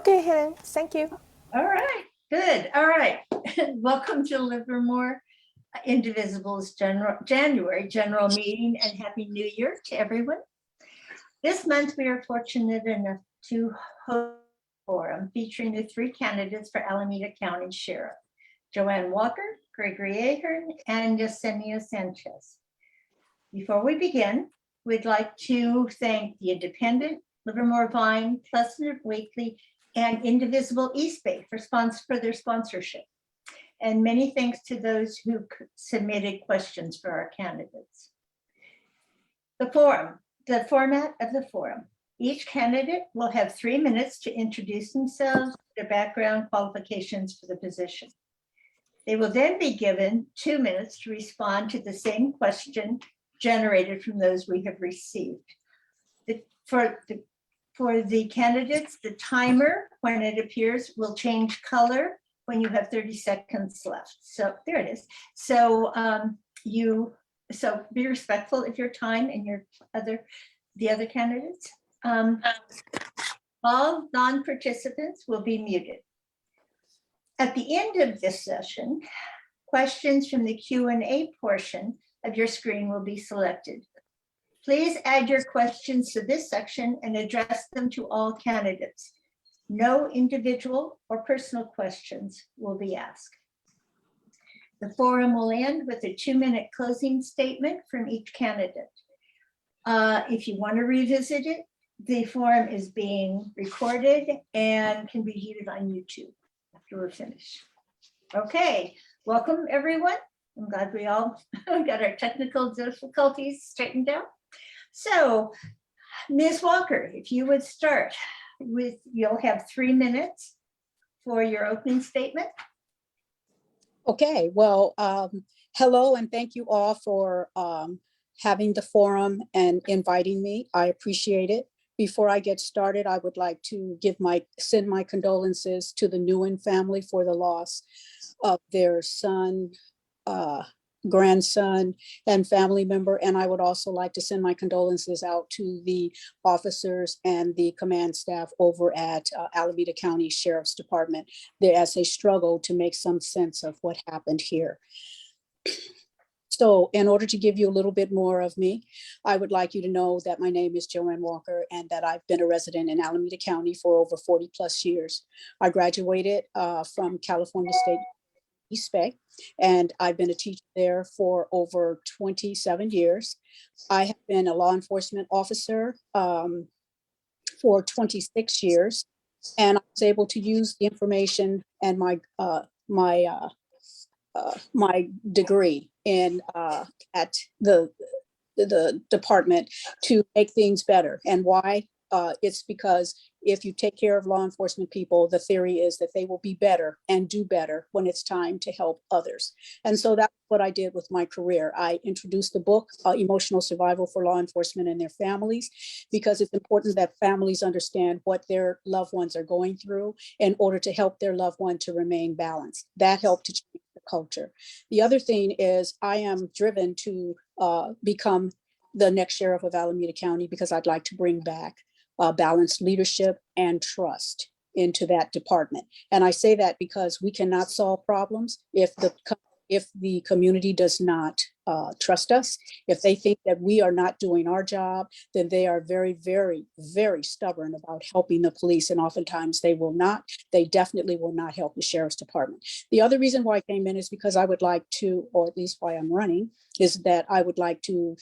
Okay, Helen, thank you. All right, good. All right. Welcome to Livermore Indivisible's January general meeting, and Happy New Year to everyone. This month, we are fortunate enough to host a forum featuring the three candidates for Alameda County Sheriff: Joanne Walker, Gregory Ahern, and Yesenia Sanchez. Before we begin, we'd like to thank the Independent, Livermore Vine, Pleasant Weekly, and Indivisible East Bay for their sponsorship. And many thanks to those who submitted questions for our candidates. The format of the forum. Each candidate will have 3 minutes to introduce themselves, their background, qualifications for the position. They will then be given 2 minutes to respond to the same question generated from those we have received. For the candidates, the timer, when it appears, will change color when you have 30 seconds left. So there it is. So be respectful of your time and the other candidates. All non-participants will be muted. At the end of this session, questions from the Q&A portion of your screen will be selected. Please add your questions to this section and address them to all candidates. No individual or personal questions will be asked. The forum will end with a 2-minute closing statement from each candidate. If you want to revisit it, the forum is being recorded and can be viewed on YouTube after we're finished. Okay, welcome everyone. I'm glad we all got our technical difficulties straightened out. So, Ms. Walker, if you would start with, you'll have 3 minutes for your opening statement. Okay, well, hello and thank you all for having the forum and inviting me. I appreciate it. Before I get started, I would like to send my condolences to the Nguyen family for the loss of their son, grandson, and family member. And I would also like to send my condolences out to the officers and the command staff over at Alameda County Sheriff's Department as they struggle to make some sense of what happened here. So in order to give you a little bit more of me, I would like you to know that my name is Joanne Walker and that I've been a resident in Alameda County for over 40 plus years. I graduated from California State East Bay, and I've been a teacher there for over 27 years. I have been a law enforcement officer for 26 years, and I was able to use the information and my degree at the department to make things better. And why? It's because if you take care of law enforcement people, the theory is that they will be better and do better when it's time to help others. And so that's what I did with my career. I introduced the book, Emotional Survival for Law Enforcement and Their Families, because it's important that families understand what their loved ones are going through in order to help their loved one to remain balanced. That helped to change the culture. The other thing is I am driven to become the next sheriff of Alameda County because I'd like to bring back balanced leadership and trust into that department. And I say that because we cannot solve problems if the community does not trust us. If they think that we are not doing our job, then they are very, very, very stubborn about helping the police. And oftentimes they definitely will not help the sheriff's department. The other reason why I came in is because I would like to, or at least why I'm running, is that I would like to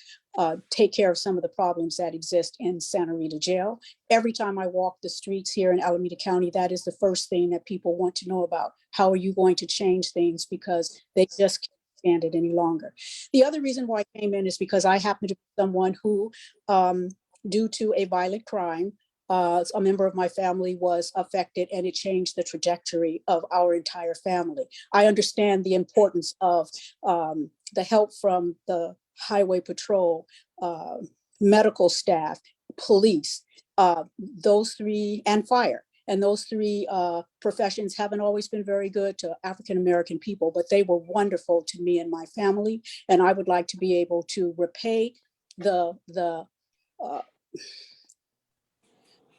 take care of some of the problems that exist in Santa Rita Jail. Every time I walk the streets here in Alameda County, that is the first thing that people want to know about. How are you going to change things? Because they just can't stand it any longer. The other reason why I came in is because I happen to be someone who, due to a violent crime, a member of my family was affected, and it changed the trajectory of our entire family. I understand the importance of the help from the highway patrol, medical staff, police, those three, and fire. And those three professions haven't always been very good to African-American people, but they were wonderful to me and my family. And I would like to be able to repay the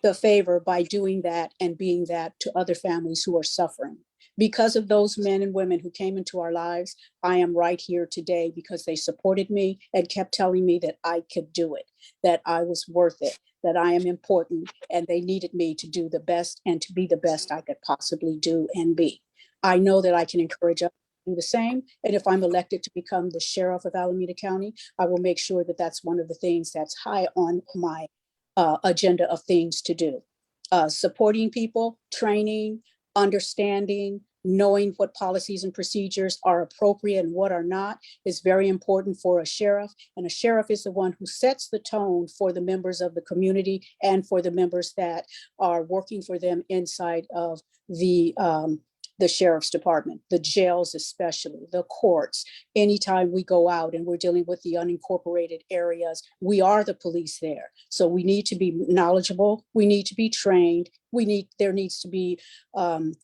the favor by doing that and being that to other families who are suffering. Because of those men and women who came into our lives, I am right here today because they supported me and kept telling me that I could do it, that I was worth it, that I am important, and they needed me to do the best and to be the best I could possibly do and be. I know that I can encourage others to do the same. And if I'm elected to become the sheriff of Alameda County, I will make sure that that's one of the things that's high on my agenda of things to do. Supporting people, training, understanding, knowing what policies and procedures are appropriate and what are not is very important for a sheriff. And a sheriff is the one who sets the tone for the members of the community and for the members that are working for them inside of the sheriff's department, the jails especially, the courts. Anytime we go out and we're dealing with the unincorporated areas, we are the police there. So we need to be knowledgeable, we need to be trained, there needs to be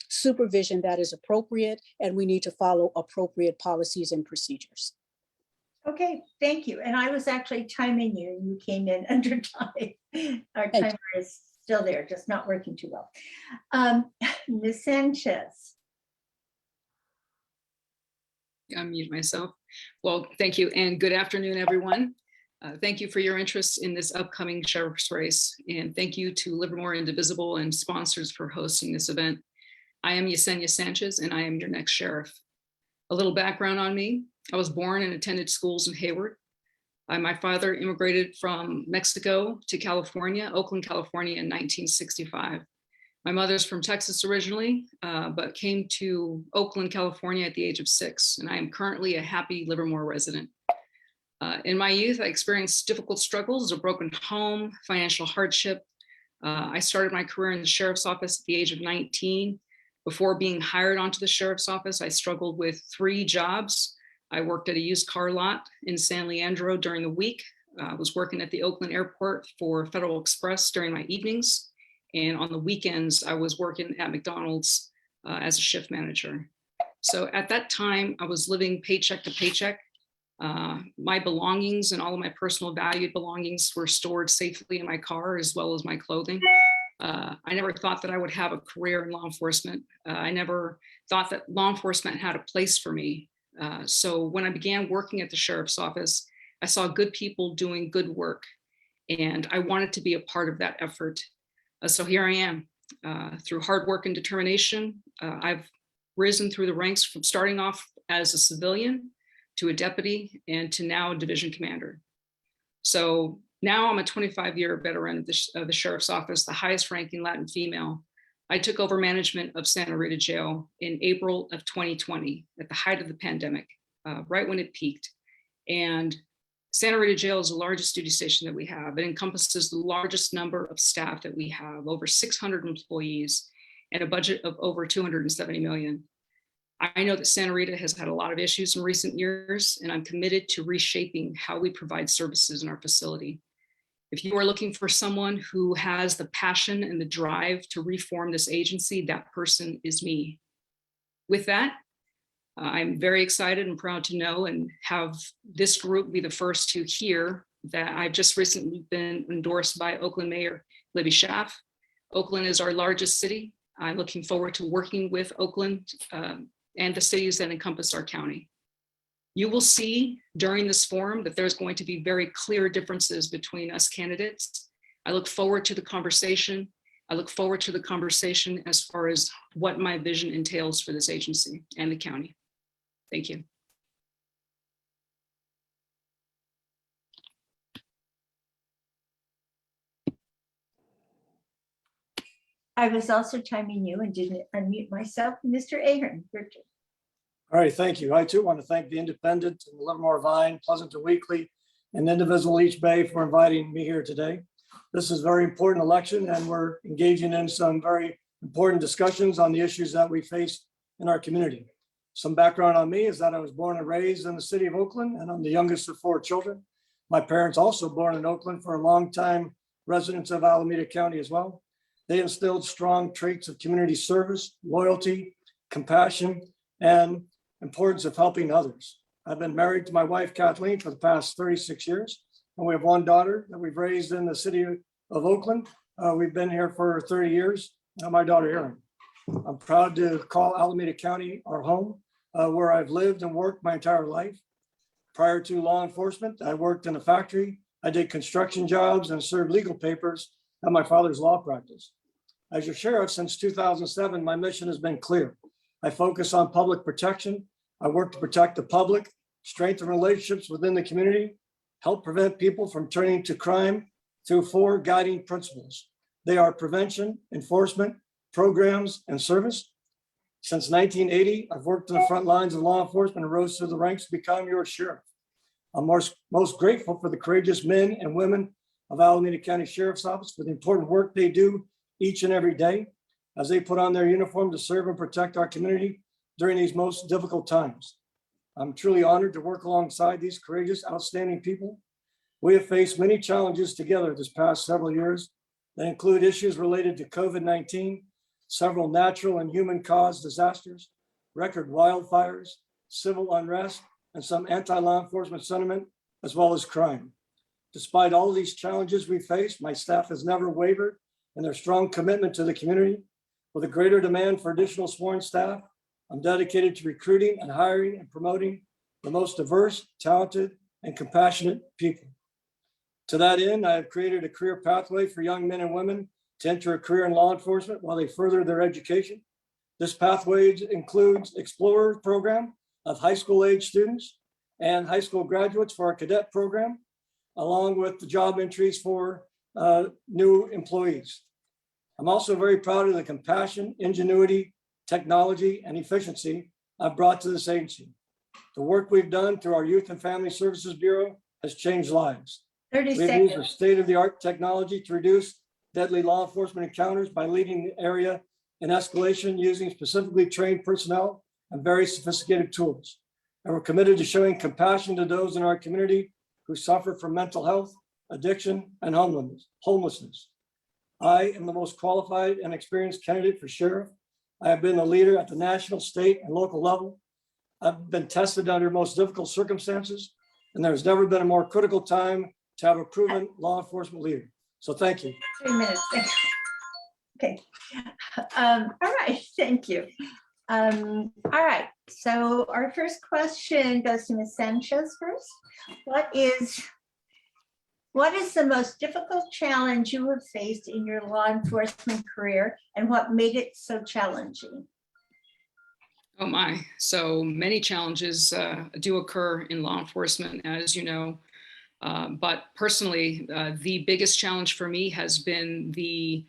supervision that is appropriate, and we need to follow appropriate policies and procedures. Okay, thank you. And I was actually timing you, and you came in under time. Our timer is still there, just not working too well. Ms. Sanchez. Unmute myself. Well, thank you and good afternoon, everyone. Thank you for your interest in this upcoming sheriff's race, and thank you to Livermore Indivisible and sponsors for hosting this event. I am Yesenia Sanchez, and I am your next sheriff. A little background on me. I was born and attended schools in Hayward. My father immigrated from Mexico to California, Oakland, California in 1965. My mother's from Texas originally, but came to Oakland, California at the age of 6, and I am currently a happy Livermore resident. In my youth, I experienced difficult struggles, a broken home, financial hardship. I started my career in the sheriff's office at the age of 19. Before being hired onto the sheriff's office, I struggled with 3 jobs. I worked at a used car lot in San Leandro during the week. I was working at the Oakland airport for Federal Express during my evenings. And on the weekends, I was working at McDonald's as a shift manager. So at that time, I was living paycheck to paycheck. My belongings and all of my personal valued belongings were stored safely in my car, as well as my clothing. I never thought that I would have a career in law enforcement. I never thought that law enforcement had a place for me. So when I began working at the sheriff's office, I saw good people doing good work, and I wanted to be a part of that effort. So here I am. Through hard work and determination, I've risen through the ranks from starting off as a civilian to a deputy and to now a division commander. So now I'm a 25-year veteran of the sheriff's office, the highest ranking Latin female. I took over management of Santa Rita Jail in April of 2020 at the height of the pandemic, right when it peaked. And Santa Rita Jail is the largest duty station that we have. It encompasses the largest number of staff that we have, over 600 employees, and a budget of over $270 million. I know that Santa Rita has had a lot of issues in recent years, and I'm committed to reshaping how we provide services in our facility. If you are looking for someone who has the passion and the drive to reform this agency, that person is me. With that, I'm very excited and proud to know and have this group be the first to hear that I've just recently been endorsed by Oakland Mayor Libby Schaaf. Oakland is our largest city. I'm looking forward to working with Oakland and the cities that encompass our county. You will see during this forum that there's going to be very clear differences between us candidates. I look forward to the conversation. I look forward to the conversation as far as what my vision entails for this agency and the county. Thank you. I was also timing you and didn't unmute myself. Mr. Ahern, your turn. All right, thank you. I too want to thank the Independent, and the Livermore Vine, Pleasanton Weekly, and Indivisible East Bay for inviting me here today. This is a very important election, and we're engaging in some very important discussions on the issues that we face in our community. Some background on me is that I was born and raised in the city of Oakland, and I'm the youngest of 4 children. My parents also born in Oakland, for a long time residents of Alameda County as well. They instilled strong traits of community service, loyalty, compassion, and importance of helping others. I've been married to my wife, Kathleen, for the past 36 years, and we have 1 daughter that we've raised in the city of Oakland. We've been here for 30 years. My daughter Erin. I'm proud to call Alameda County our home, where I've lived and worked my entire life. Prior to law enforcement, I worked in a factory. I did construction jobs and served legal papers at my father's law practice. As your sheriff since 2007, my mission has been clear. I focus on public protection. I work to protect the public, strengthen relationships within the community, help prevent people from turning to crime through 4 guiding principles. They are prevention, enforcement, programs, and service. Since 1980, I've worked in the front lines of law enforcement and rose through the ranks to become your sheriff. I'm most grateful for the courageous men and women of Alameda County Sheriff's Office for the important work they do each and every day as they put on their uniform to serve and protect our community during these most difficult times. I'm truly honored to work alongside these courageous, outstanding people. We have faced many challenges together this past several years that include issues related to COVID-19, several natural and human-caused disasters, record wildfires, civil unrest, and some anti-law enforcement sentiment, as well as crime. Despite all of these challenges we face, my staff has never wavered in their strong commitment to the community. With a greater demand for additional sworn staff, I'm dedicated to recruiting and hiring and promoting the most diverse, talented, and compassionate people. To that end, I have created a career pathway for young men and women to enter a career in law enforcement while they further their education. This pathway includes Explorer program of high school age students and high school graduates for our cadet program, along with the job entries for new employees. I'm also very proud of the compassion, ingenuity, technology, and efficiency I've brought to this agency. The work we've done through our Youth and Family Services Bureau has changed lives. 30 We've used seconds. state-of-the-art technology to reduce deadly law enforcement encounters by leading the area in escalation using specifically trained personnel and very sophisticated tools. And we're committed to showing compassion to those in our community who suffer from mental health, addiction, and homelessness. I am the most qualified and experienced candidate for sheriff. I have been a leader at the national, state, and local level. I've been tested under most difficult circumstances, and there's never been a more critical time to have a proven law enforcement leader. So thank you. 3 minutes. Okay. All right, thank you. All right, so our first question goes to Ms. Sanchez first. What is the most difficult challenge you have faced in your law enforcement career, and what made it so challenging? Oh my, so many challenges do occur in law enforcement, as you know. But personally, the biggest challenge for me has been the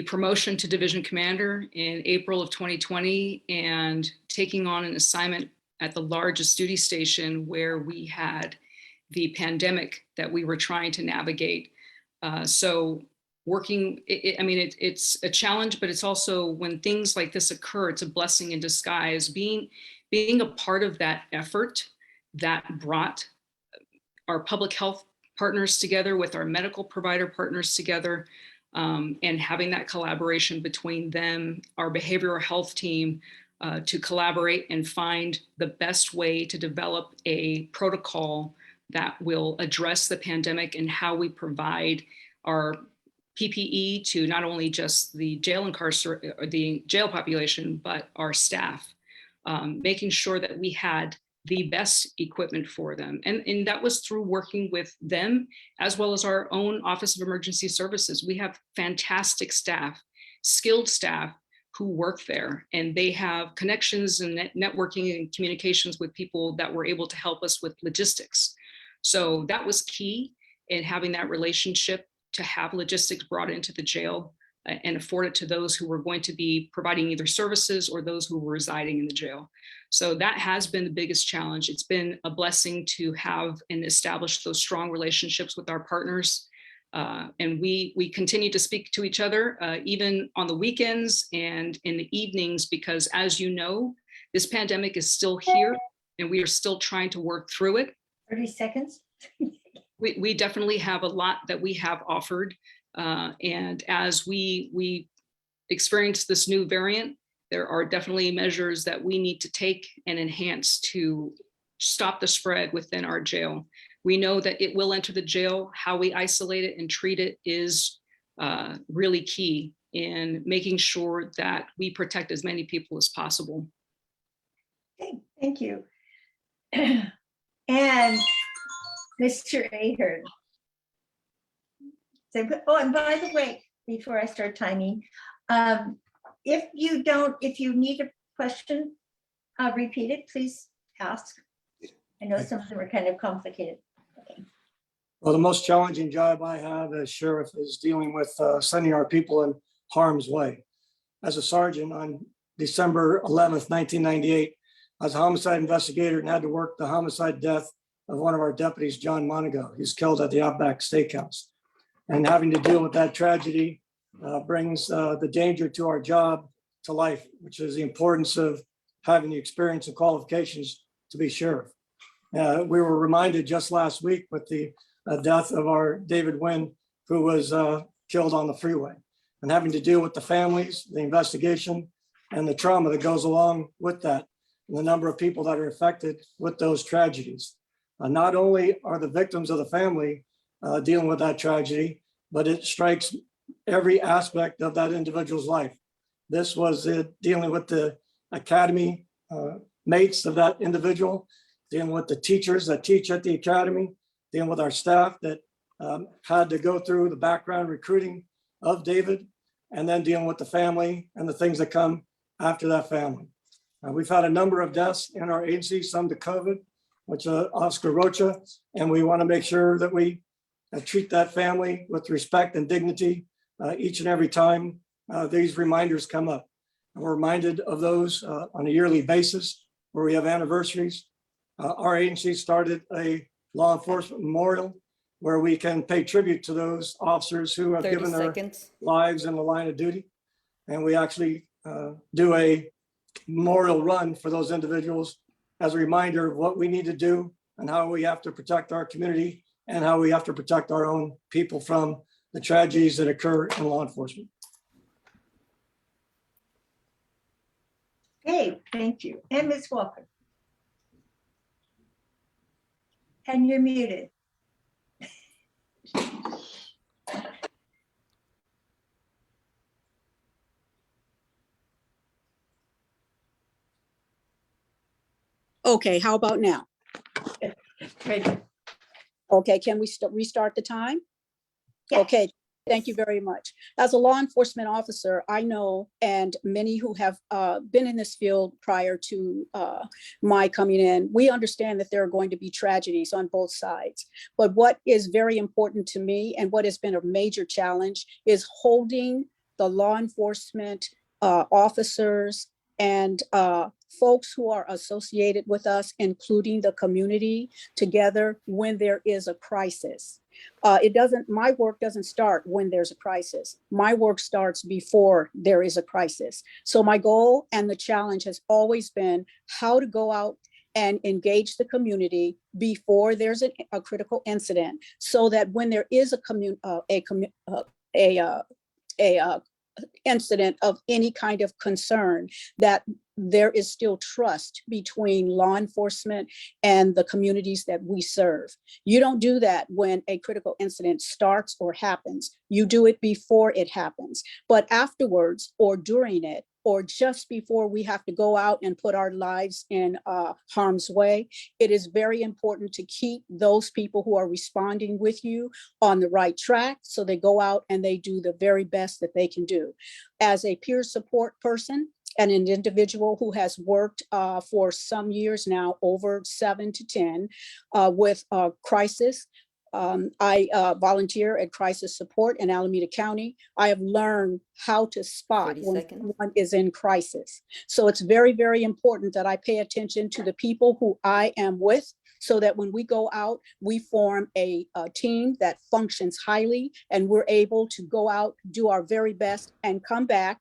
promotion to division commander in April of 2020 and taking on an assignment at the largest duty station where we had the pandemic that we were trying to navigate. So working, it's a challenge, but it's also when things like this occur, it's a blessing in disguise. Being a part of that effort that brought our public health partners together with our medical provider partners together, and having that collaboration between them, our behavioral health team, to collaborate and find the best way to develop a protocol that will address the pandemic and how we provide our PPE to not only just the jail population, but our staff, making sure that we had the best equipment for them. And that was through working with them, as well as our own Office of Emergency Services. We have fantastic staff, skilled staff who work there, and they have connections and networking and communications with people that were able to help us with logistics. So that was key in having that relationship, to have logistics brought into the jail and afford it to those who were going to be providing either services or those who were residing in the jail. So that has been the biggest challenge. It's been a blessing to have and establish those strong relationships with our partners. And we continue to speak to each other, even on the weekends and in the evenings, because as you know, this pandemic is still here and we are still trying to work through it. 30 seconds. We definitely have a lot that we have offered. And as we experience this new variant, there are definitely measures that we need to take and enhance to stop the spread within our jail. We know that it will enter the jail. How we isolate it and treat it is really key in making sure that we protect as many people as possible. Okay, thank you. And Mr. Ahern. Oh, and by the way, before I start timing, if you need a question repeated, please ask. I know some of them are kind of complicated. Okay. Well, the most challenging job I have as sheriff is dealing with sending our people in harm's way. As a sergeant on December 11th, 1998, I was a homicide investigator and had to work the homicide death of one of our deputies, John Monago. He's killed at the Outback Steakhouse. And having to deal with that tragedy brings the danger to our job to life, which is the importance of having the experience and qualifications to be sheriff. We were reminded just last week with the death of our David Wynn, who was killed on the freeway, and having to deal with the families, the investigation, and the trauma that goes along with that, and the number of people that are affected with those tragedies. Not only are the victims of the family dealing with that tragedy, but it strikes every aspect of that individual's life. This was dealing with the academy mates of that individual, dealing with the teachers that teach at the academy, dealing with our staff that had to go through the background recruiting of David, and then dealing with the family and the things that come after that family. We've had a number of deaths in our agency, some to COVID, which Oscar Rocha, and we want to make sure that we treat that family with respect and dignity each and every time these reminders come up. And we're reminded of those on a yearly basis where we have anniversaries. Our agency started a law enforcement memorial where we can pay tribute to those officers who have given their lives in the line of duty. And we actually do a memorial run for those individuals as a reminder of what we need to do and how we have to protect our community and how we have to protect our own people from the tragedies that occur in law enforcement. Okay, thank you. And Ms. Walker. And you're muted. Okay, how about now? Great. Okay, can we restart the time? Yeah. Okay, thank you very much. As a law enforcement officer, I know, and many who have been in this field prior to my coming in, we understand that there are going to be tragedies on both sides. But what is very important to me and what has been a major challenge is holding the law enforcement officers and folks who are associated with us, including the community, together when there is a crisis. My work doesn't start when there's a crisis. My work starts before there is a crisis. So my goal and the challenge has always been how to go out and engage the community before there's a critical incident, so that when there is a incident of any kind of concern, that there is still trust between law enforcement and the communities that we serve. You don't do that when a critical incident starts or happens. You do it before it happens. But afterwards or during it, or just before we have to go out and put our lives in harm's way, it is very important to keep those people who are responding with you on the right track, so they go out and they do the very best that they can do. As a peer support person and an individual who has worked for some years now, over 7 to 10, with crisis, I volunteer at crisis support in Alameda County. I have learned how to spot when someone is in crisis. So it's very, very important that I pay attention to the people who I am with, so that when we go out, we form a team that functions highly, and we're able to go out, do our very best, and come back,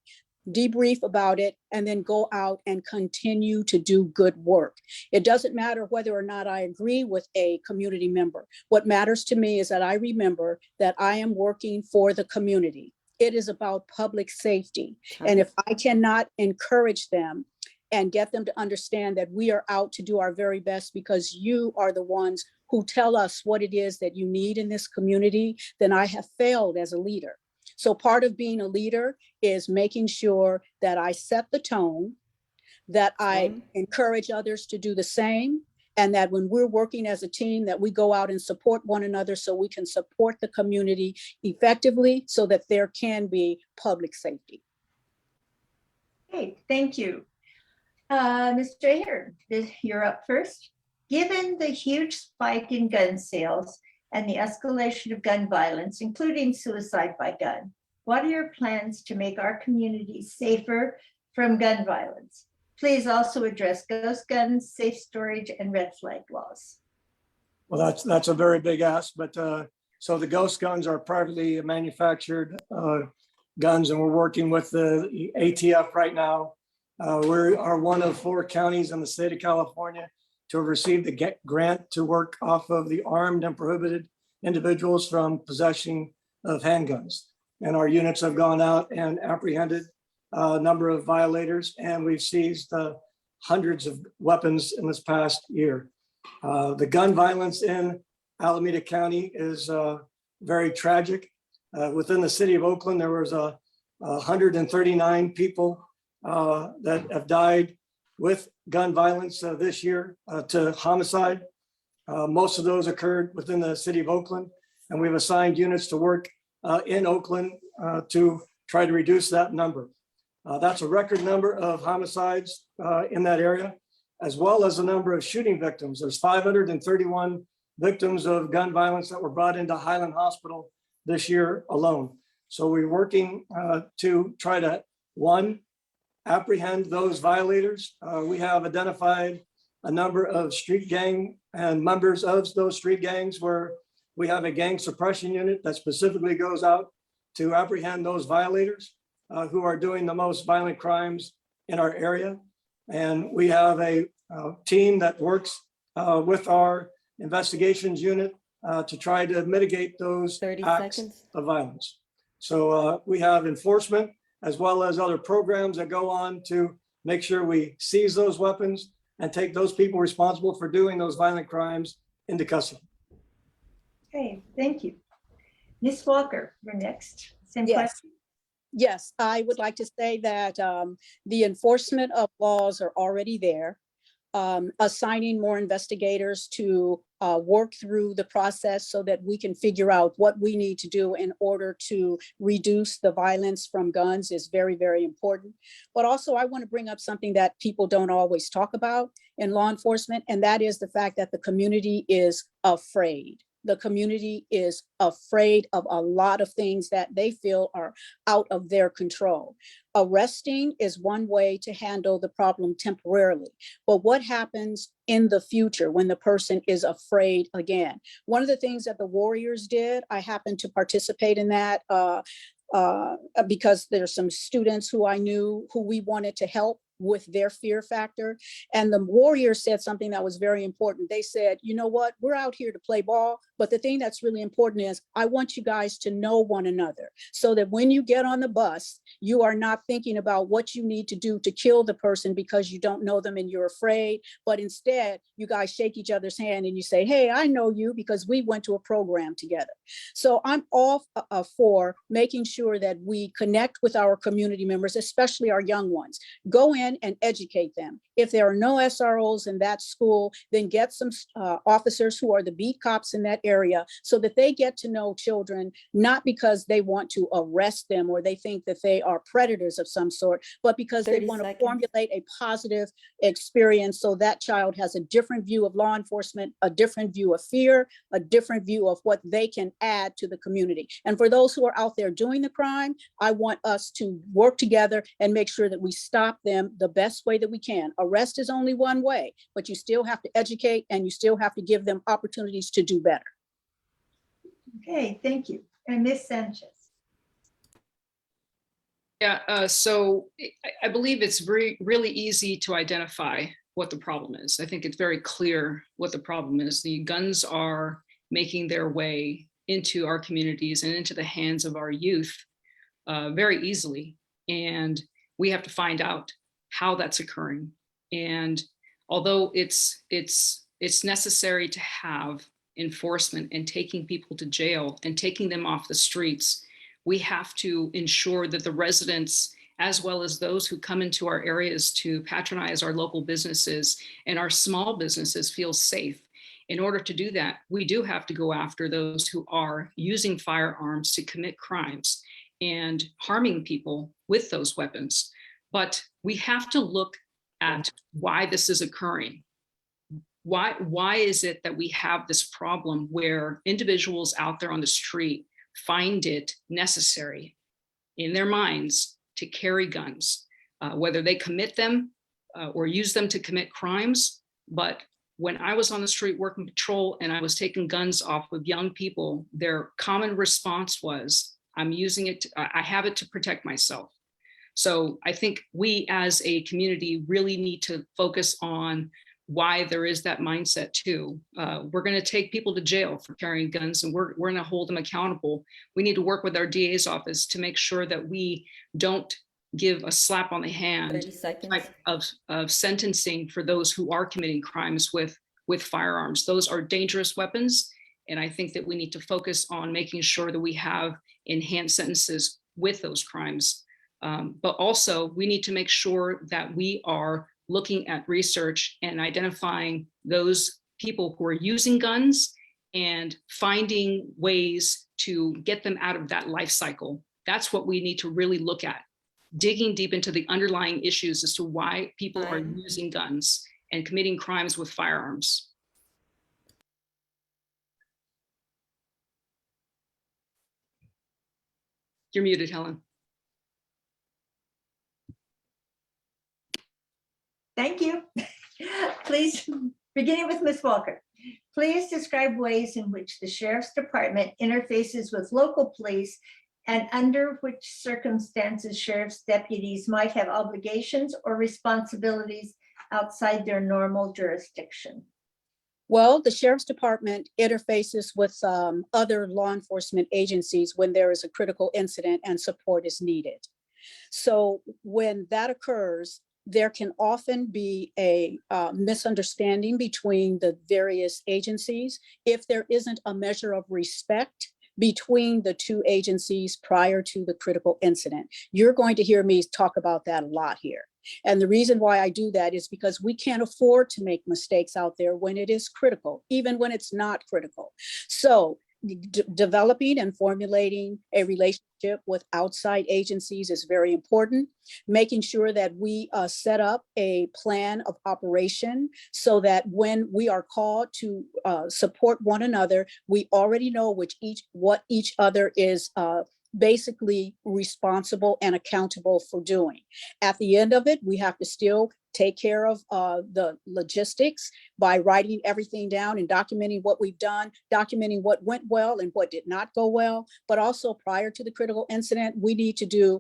debrief about it, and then go out and continue to do good work. It doesn't matter whether or not I agree with a community member. What matters to me is that I remember that I am working for the community. It is about public safety. And if I cannot encourage them and get them to understand that we are out to do our very best because you are the ones who tell us what it is that you need in this community, then I have failed as a leader. So part of being a leader is making sure that I set the tone, that I encourage others to do the same, and that when we're working as a team, that we go out and support one another so we can support the community effectively so that there can be public safety. Okay, thank you. Mr. Ahern, you're up first. Given the huge spike in gun sales and the escalation of gun violence, including suicide by gun, what are your plans to make our community safer from gun violence? Please also address ghost guns, safe storage, and red flag laws. Well, that's a very big ask, but so the ghost guns are privately manufactured guns, and we're working with the ATF right now. We are one of 4 counties in the state of California to have received the grant to work off of the armed and prohibited individuals from possession of handguns. And our units have gone out and apprehended a number of violators, and we've seized hundreds of weapons in this past year. The gun violence in Alameda County is very tragic. Within the city of Oakland, there was 139 people that have died with gun violence this year to homicide. Most of those occurred within the city of Oakland, and we've assigned units to work in Oakland to try to reduce that number. That's a record number of homicides in that area, as well as the number of shooting victims. There's 531 victims of gun violence that were brought into Highland Hospital this year alone. So we're working to try to, one, apprehend those violators. We have identified a number of street gang and members of those street gangs where we have a gang suppression unit that specifically goes out to apprehend those violators who are doing the most violent crimes in our area. And we have a team that works with our investigations unit to try to mitigate those 30 acts seconds. of violence. So we have enforcement as well as other programs that go on to make sure we seize those weapons and take those people responsible for doing those violent crimes into custody. Okay, thank you. Ms. Walker, you're next. Same Yes. question. Yes, I would like to say that the enforcement of laws are already there. Assigning more investigators to work through the process so that we can figure out what we need to do in order to reduce the violence from guns is very, very important. But also I want to bring up something that people don't always talk about in law enforcement, and that is the fact that the community is afraid. The community is afraid of a lot of things that they feel are out of their control. Arresting is one way to handle the problem temporarily, but what happens in the future when the person is afraid again? One of the things that the Warriors did, I happened to participate in that because there's some students who I knew who we wanted to help with their fear factor. And the Warriors said something that was very important. They said, you know what, we're out here to play ball, but the thing that's really important is I want you guys to know one another so that when you get on the bus, you are not thinking about what you need to do to kill the person because you don't know them and you're afraid, but instead you guys shake each other's hand and you say, hey, I know you because we went to a program together. So I'm all for making sure that we connect with our community members, especially our young ones. Go in and educate them. If there are no SROs in that school, then get some officers who are the beat cops in that area so that they get to know children, not because they want to arrest them or they think that they are predators of some sort, but because they 30 want to seconds. formulate a positive experience so that child has a different view of law enforcement, a different view of fear, a different view of what they can add to the community. And for those who are out there doing the crime, I want us to work together and make sure that we stop them the best way that we can. Arrest is only one way, but you still have to educate and you still have to give them opportunities to do better. Okay, thank you. And Ms. Sanchez. Yeah, so I believe it's really easy to identify what the problem is. I think it's very clear what the problem is. The guns are making their way into our communities and into the hands of our youth very easily. And we have to find out how that's occurring. And although it's necessary to have enforcement and taking people to jail and taking them off the streets, We have to ensure that the residents, as well as those who come into our areas to patronize our local businesses and our small businesses, feel safe. In order to do that, we do have to go after those who are using firearms to commit crimes and harming people with those weapons. But we have to look at why this is occurring. Why is it that we have this problem where individuals out there on the street find it necessary in their minds to carry guns, whether they commit them or use them to commit crimes? But when I was on the street working patrol and I was taking guns off of young people, their common response was, I'm using it, I have it to protect myself. So I think we as a community really need to focus on why there is that mindset too. We're going to take people to jail for carrying guns, and we're going to hold them accountable. We need to work with our DA's office to make sure that we don't give a slap on the hand 30 seconds. type of sentencing for those who are committing crimes with firearms. Those are dangerous weapons. And I think that we need to focus on making sure that we have enhanced sentences with those crimes. But also we need to make sure that we are looking at research and identifying those people who are using guns and finding ways to get them out of that life cycle. That's what we need to really look at, digging deep into the underlying issues as to why people are using guns and committing crimes with firearms. You're muted, Helen. Thank you. Please, beginning with Ms. Walker, please describe ways in which the Sheriff's Department interfaces with local police and under which circumstances sheriff's deputies might have obligations or responsibilities outside their normal jurisdiction. Well, the Sheriff's Department interfaces with other law enforcement agencies when there is a critical incident and support is needed. So when that occurs, there can often be a misunderstanding between the various agencies if there isn't a measure of respect between the two agencies prior to the critical incident. You're going to hear me talk about that a lot here. And the reason why I do that is because we can't afford to make mistakes out there when it is critical, even when it's not critical. So developing and formulating a relationship with outside agencies is very important. Making sure that we set up a plan of operation so that when we are called to support one another, we already know what each other is basically responsible and accountable for doing. At the end of it, we have to still take care of the logistics by writing everything down and documenting what we've done, documenting what went well and what did not go well. But also prior to the critical incident, we need to do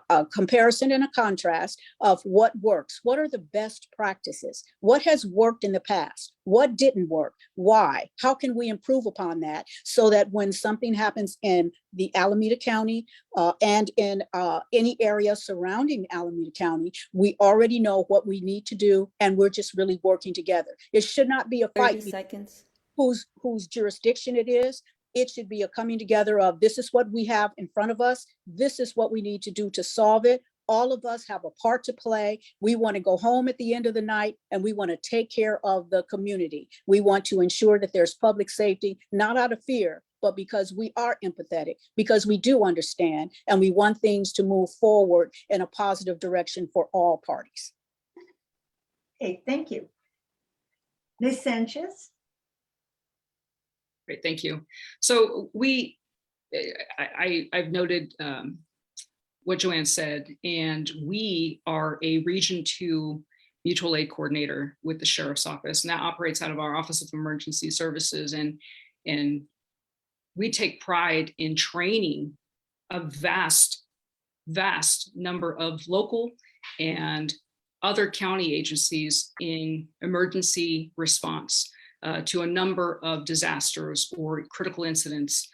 a comparison and a contrast of what works. What are the best practices? What has worked in the past? What didn't work? Why? How can we improve upon that so that when something happens in the Alameda County and in any area surrounding Alameda County, we already know what we need to do and we're just really working together. It should not be a 30 fight seconds. whose jurisdiction it is. It should be a coming together of this is what we have in front of us. This is what we need to do to solve it. All of us have a part to play. We want to go home at the end of the night and we want to take care of the community. We want to ensure that there's public safety, not out of fear, but because we are empathetic, because we do understand and we want things to move forward in a positive direction for all parties. Okay, thank you. Ms. Sanchez. Great, thank you. So I've noted what Joanne said, and we are a Region 2 mutual aid coordinator with the Sheriff's Office, and that operates out of our Office of Emergency Services. And we take pride in training a vast number of local and other county agencies in emergency response to a number of disasters or critical incidents.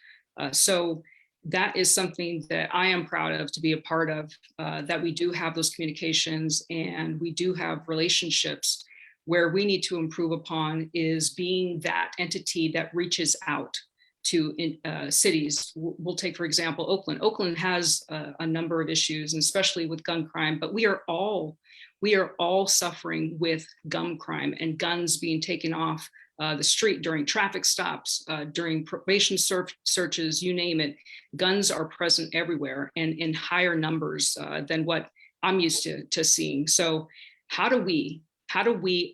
So that is something that I am proud of to be a part of, that we do have those communications and we do have relationships. Where we need to improve upon is being that entity that reaches out cities. We'll take, for example, Oakland. Oakland has a number of issues, and especially with gun crime, but we are all suffering with gun crime and guns being taken off the street during traffic stops, during probation searches, you name it. Guns are present everywhere and in higher numbers than what I'm used to seeing. So how do we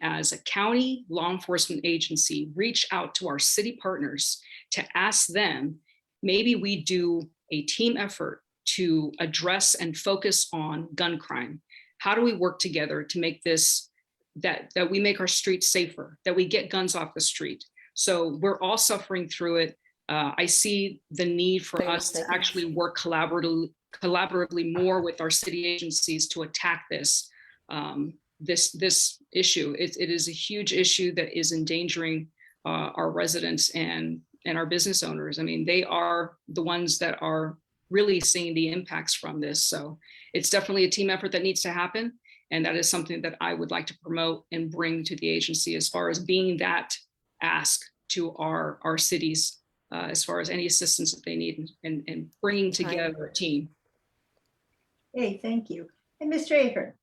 as a county law enforcement agency reach out to our city partners to ask them, maybe we do a team effort to address and focus on gun crime? How do we work together to make this, that we make our streets safer, that we get guns off the street? So we're all suffering through it. I see the need for us to actually work collaboratively more with our city agencies to attack this issue. It is a huge issue that is endangering our residents and our business owners. I mean, they are the ones that are really seeing the impacts from this. So it's definitely a team effort that needs to happen. And that is something that I would like to promote and bring to the agency as far as being that ask to our cities as far as any assistance that they need and bringing together a team. Hey, thank you. And Mr. Ahern.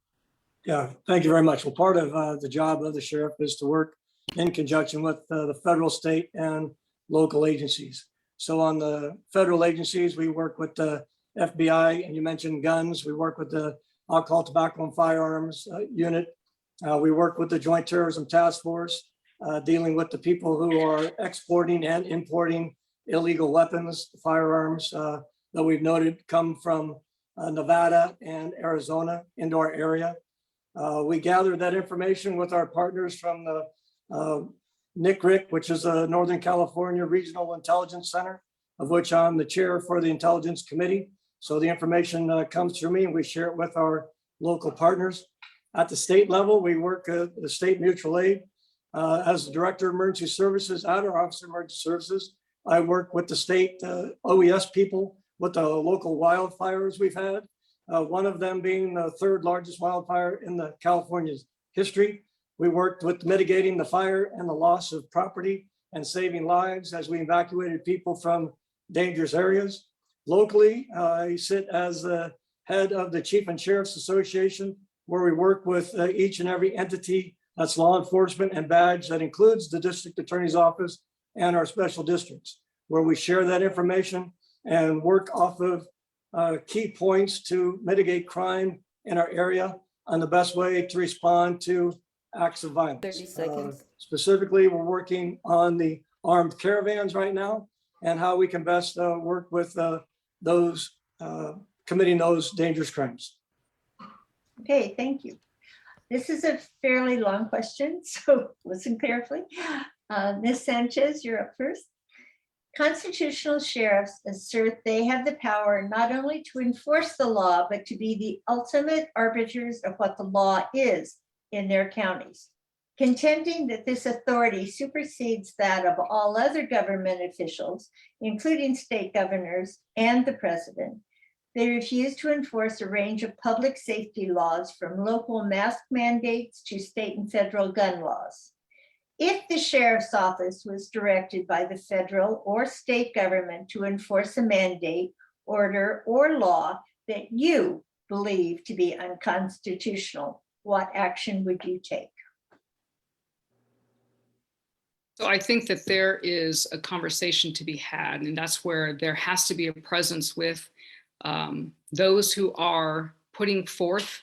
Yeah, thank you very much. Well, part of the job of the sheriff is to work in conjunction with the federal, state, and local agencies. So on the federal agencies, we work with the FBI, and you mentioned guns. We work with the Alcohol, Tobacco, and Firearms unit. We work with the Joint Terrorism Task Force, dealing with the people who are exporting and importing illegal weapons, firearms that we've noted come from Nevada and Arizona into our area. We gather that information with our partners from the NCRIC, which is the Northern California Regional Intelligence Center, of which I'm the chair for the Intelligence Committee. So the information comes through me and we share it with our local partners. At the state level, we work at the State Mutual Aid. As the Director of Emergency Services at our Office of Emergency Services, I work with the state OES people with the local wildfires we've had. One of them being the third largest wildfire in the California's history. We worked with mitigating the fire and the loss of property and saving lives as we evacuated people from dangerous areas. Locally, I sit as the head of the Chief and Sheriff's Association, where we work with each and every entity that's law enforcement and badge that includes the District Attorney's Office and our special districts, where we share that information and work off of key points to mitigate crime in our area and the best way to respond to acts of violence. 30 seconds. Specifically, we're working on the armed caravans right now and how we can best work with those committing those dangerous crimes. Okay, thank you. This is a fairly long question, so listen carefully. Ms. Sanchez, you're up first. Constitutional sheriffs assert they have the power not only to enforce the law, but to be the ultimate arbiters of what the law is in their counties. Contending that this authority supersedes that of all other government officials, including state governors and the president, they refuse to enforce a range of public safety laws from local mask mandates to state and federal gun laws. If the sheriff's office was directed by the federal or state government to enforce a mandate, order, or law that you believe to be unconstitutional, what action would you take? So I think that there is a conversation to be had, and that's where there has to be a presence with those who are putting forth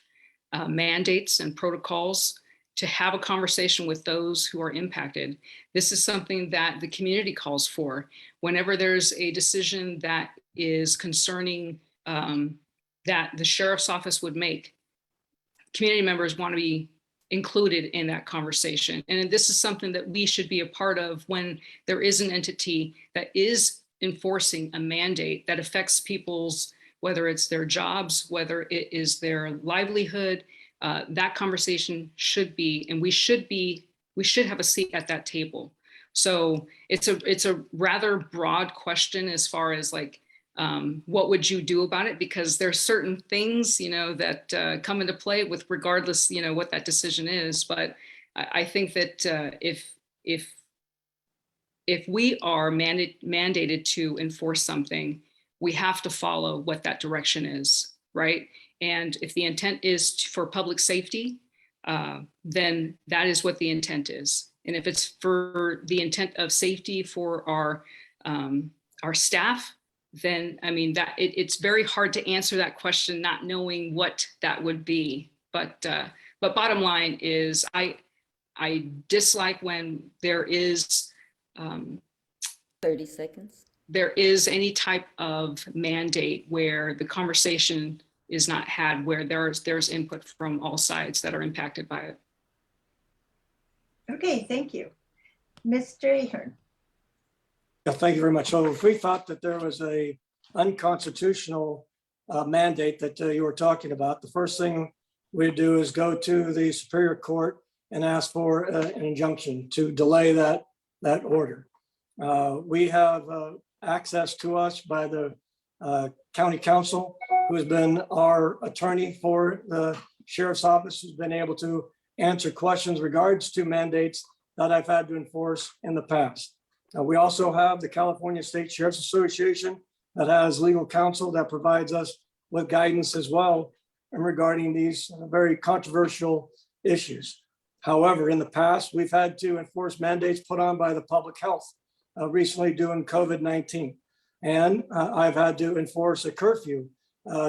mandates and protocols to have a conversation with those who are impacted. This is something that the community calls for. Whenever there's a decision that is concerning that the sheriff's office would make, community members want to be included in that conversation. And this is something that we should be a part of when there is an entity that is enforcing a mandate that affects people's, whether it's their jobs, whether it is their livelihood. That conversation should be, and we should have a seat at that table. So it's a rather broad question as far as like, what would you do about it? Because there's certain things, that come into play with regardless, what that decision is. But I think that if if we are mandated to enforce something, we have to follow what that direction is, right? And if the intent is for public safety, then that is what the intent is. And if it's for the intent of safety for our staff, then I mean that it's very hard to answer that question not knowing what that would be. But bottom line is I dislike when there is 30 seconds. There is any type of mandate where the conversation is not had, where there's input from all sides that are impacted by it. Okay, thank you. Mr. Ahern. Yeah, thank you very much. So if we thought that there was a unconstitutional mandate that you were talking about, the first thing we'd do is go to the Superior Court and ask for an injunction to delay that order. We have access to us by the county council, who has been our attorney for the sheriff's office, who's been able to answer questions regards to mandates that I've had to enforce in the past. We also have the California State Sheriff's Association that has legal counsel that provides us with guidance as well in regarding these very controversial issues. However, in the past, we've had to enforce mandates put on by the public health, recently during COVID-19. And I've had to enforce a curfew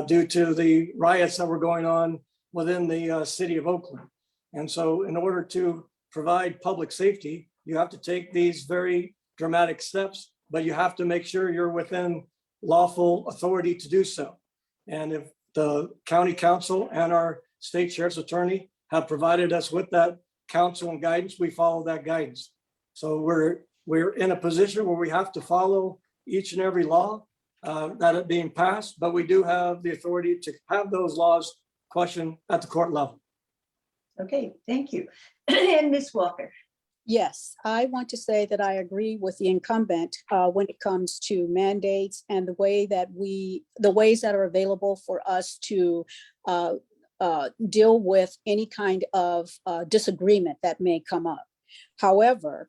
due to the riots that were going on within the city of Oakland. And so in order to provide public safety, you have to take these very dramatic steps, but you have to make sure you're within lawful authority to do so. And if the county council and our state sheriff's attorney have provided us with that counsel and guidance, we follow that guidance. So we're in a position where we have to follow each and every law that is being passed, but we do have the authority to have those laws questioned at the court level. Okay, thank you. And Ms. Walker. Yes, I want to say that I agree with the incumbent when it comes to mandates and the ways that are available for us to deal with any kind of disagreement that may come up. However,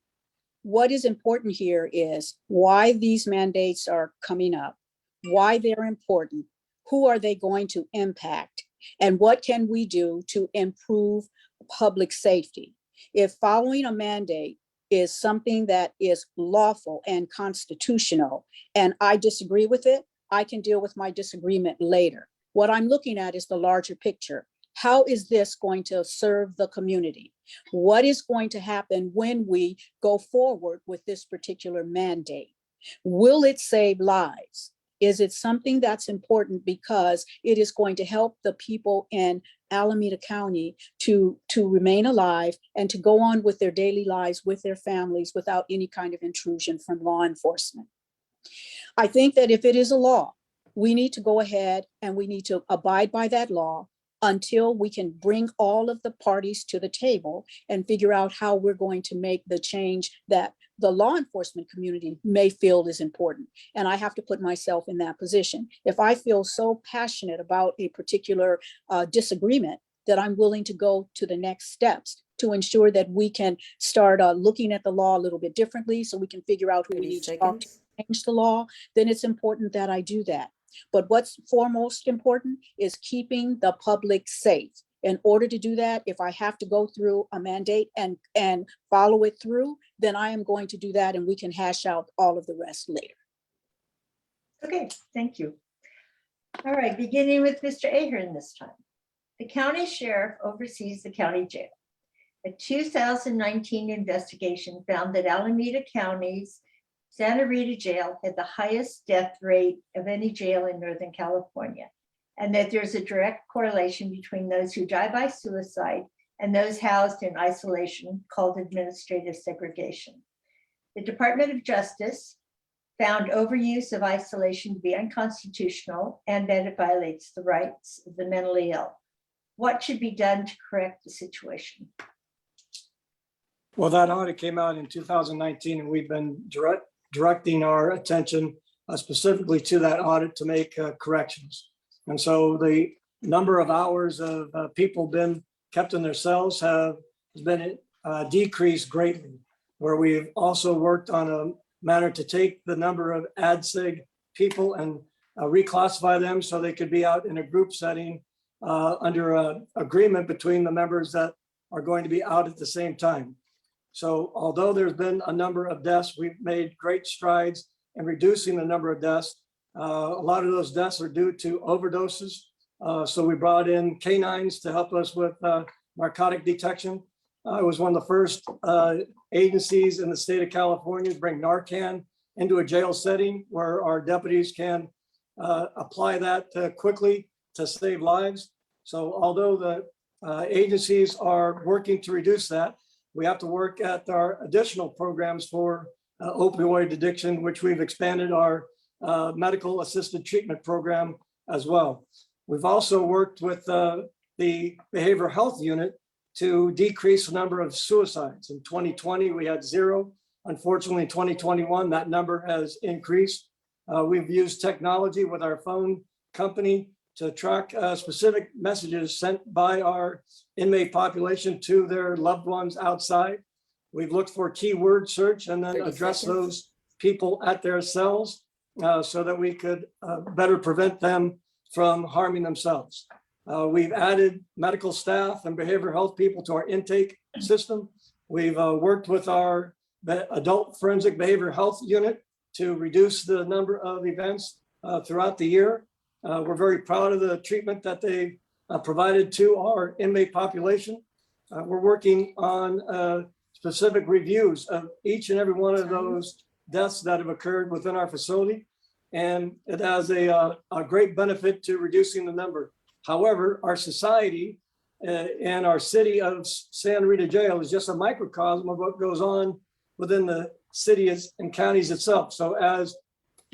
what is important here is why these mandates are coming up, why they're important, who are they going to impact, and what can we do to improve public safety. If following a mandate is something that is lawful and constitutional, and I disagree with it, I can deal with my disagreement later. What I'm looking at is the larger picture. How is this going to serve the community? What is going to happen when we go forward with this particular mandate? Will it save lives? Is it something that's important because it is going to help the people in Alameda County to remain alive and to go on with their daily lives with their families without any kind of intrusion from law enforcement? I think that if it is a law, we need to go ahead and we need to abide by that law until we can bring all of the parties to the table and figure out how we're going to make the change that the law enforcement community may feel is important. And I have to put myself in that position. If I feel so passionate about a particular disagreement that I'm willing to go to the next steps to ensure that we can start looking at the law a little bit differently so we can figure out who we need to talk to change the law, then it's important that I do that. But what's foremost important is keeping the public safe. In order to do that, if I have to go through a mandate and follow it through, then I am going to do that and we can hash out all of the rest later. Okay, thank you. All right, beginning with Mr. Ahern this time. The county sheriff oversees the county jail. A 2019 investigation found that Alameda County's Santa Rita jail had the highest death rate of any jail in Northern California, and that there's a direct correlation between those who die by suicide and those housed in isolation called administrative segregation. The Department of Justice found overuse of isolation to be unconstitutional and that it violates the rights of the mentally ill. What should be done to correct the situation? Well, that audit came out in 2019, and we've been directing our attention specifically to that audit to make corrections. And so the number of hours of people been kept in their cells has been decreased greatly, where we've also worked on manner to take the number of ADSIG people and reclassify them so they could be out in a group setting under an agreement between the members that are going to be out at the same time. So although there's been a number of deaths, we've made great strides in reducing the number of deaths. A lot of those deaths are due to overdoses. So we brought in canines to help us with narcotic detection. It was one of the first agencies in the state of California to bring Narcan into a jail setting where our deputies can apply that quickly to save lives. So although the agencies are working to reduce that, we have to work at our additional programs for opioid addiction, which we've expanded our medical assisted treatment program as well. We've also worked with the behavioral health unit to decrease the number of suicides. In 2020, we had 0. Unfortunately, in 2021, that number has increased. We've used technology with our phone company to track specific messages sent by our inmate population to their loved ones outside. We've looked for keyword search and then 30 address seconds. those people at their cells so that we could better prevent them from harming themselves. We've added medical staff and behavioral health people to our intake system. We've worked with our adult forensic behavioral health unit to reduce the number of events throughout the year. We're very proud of the treatment that they provided to our inmate population. We're working on specific reviews of each and every one of those deaths that have occurred within our facility. And it has a great benefit to reducing the number. However, our society and our city of Santa Rita Jail is just a microcosm of what goes on within the cities and counties itself. So as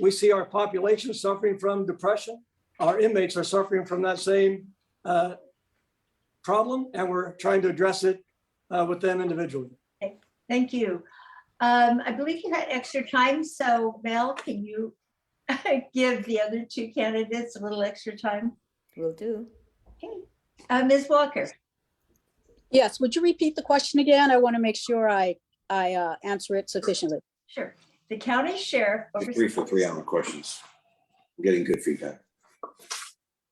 we see our population suffering from depression, our inmates are suffering from that same problem, and we're trying to address it with them individually. Thank you. I believe you had extra time, so Mel, can you give the other two candidates a little extra time? Will do. Okay. Ms. Walker. Yes, would you repeat the question again? I want to make sure I answer it sufficiently. Sure. The county sheriff Like oversees 3 for 3 on the questions. I'm getting good feedback.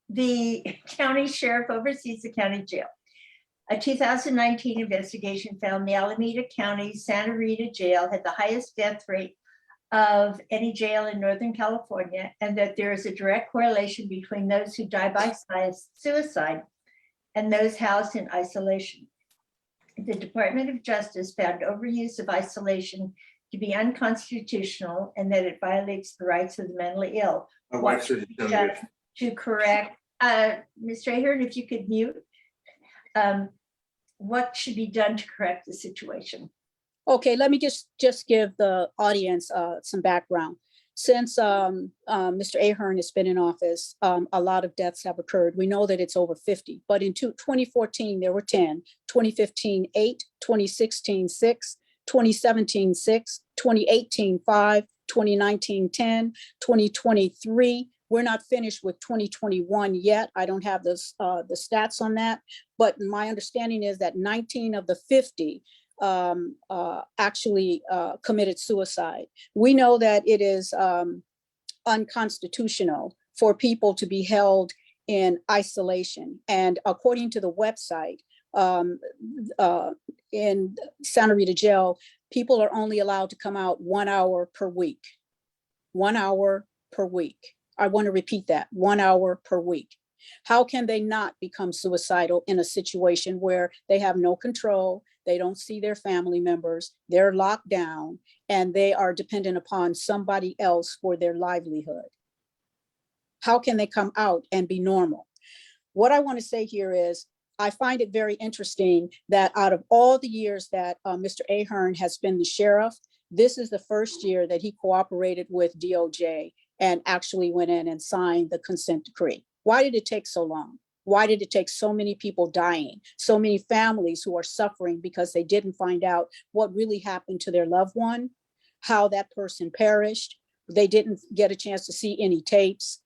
the county sheriff oversees the county jail. A 2019 investigation found the Alameda County Santa Rita Jail had the highest death rate of any jail in Northern California, and that there is a direct correlation between those who die by suicide and those housed in isolation. The Department of Justice found overuse of isolation to be unconstitutional and that it violates the rights of the mentally ill. My What wife said should it's be done done good. to correct, Mr. Ahern, if you could mute. What should be done to correct the situation? Okay, let me just give the audience some background. Since Mr. Ahern has been in office, a lot of deaths have occurred. We know that it's over 50, but in 2014, there were 10, 2015, 8, 2016, 6, 2017, 6, 2018, 5, 2019, 10, 2023. We're not finished with 2021 yet. I don't have the stats on that, but my understanding is that 19 of the 50 actually committed suicide. We know that it is unconstitutional for people to be held in isolation. And according to the website, in Santa Rita Jail, people are only allowed to come out 1 hour per week. 1 hour per week. I want to repeat that, 1 hour per week. How can they not become suicidal in a situation where they have no control, they don't see their family members, they're locked down, and they are dependent upon somebody else for their livelihood? How can they come out and be normal? What I want to say here is, I find it very interesting that out of all the years that Mr. Ahern has been the sheriff, this is the first year that he cooperated with DOJ and actually went in and signed the consent decree. Why did it take so long? Why did it take so many people dying, so many families who are suffering because they didn't find out what really happened to their loved one, how that person perished? They didn't get a chance to see any tapes.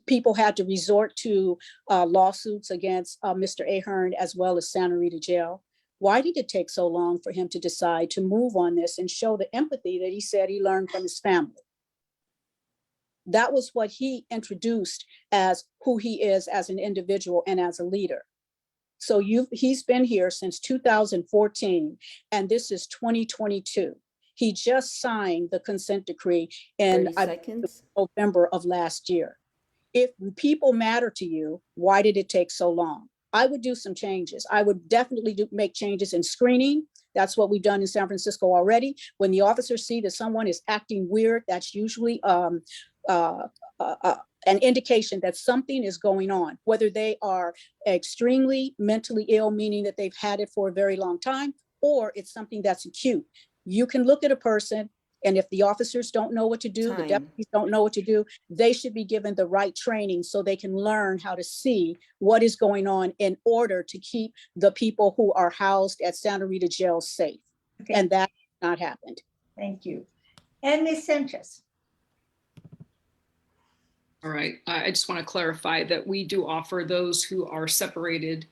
People had to resort to lawsuits against Mr. Ahern as well as Santa Rita Jail. Why did it take so long for him to decide to move on this and show the empathy that he said he learned from his family? That was what he introduced as who he is as an individual and as a leader. So he's been here since 2014, and this is 2022. He just signed the consent decree in 30 seconds. November of last year. If people matter to you, why did it take so long? I would do some changes. I would definitely make changes in screening. That's what we've done in San Francisco already. When the officers see that someone is acting weird, that's usually an indication that something is going on, whether they are extremely mentally ill, meaning that they've had it for a very long time, or it's something that's acute. You can look at a person, and if the officers don't know what to do, the Time. deputies don't know what to do, they should be given the right training so they can learn how to see what is going on in order to keep the people who are housed at Santa Rita Jail safe. Okay. And that has not happened. Thank you. And Ms. Sanchez. All right, I just want to clarify that we do offer those who are separated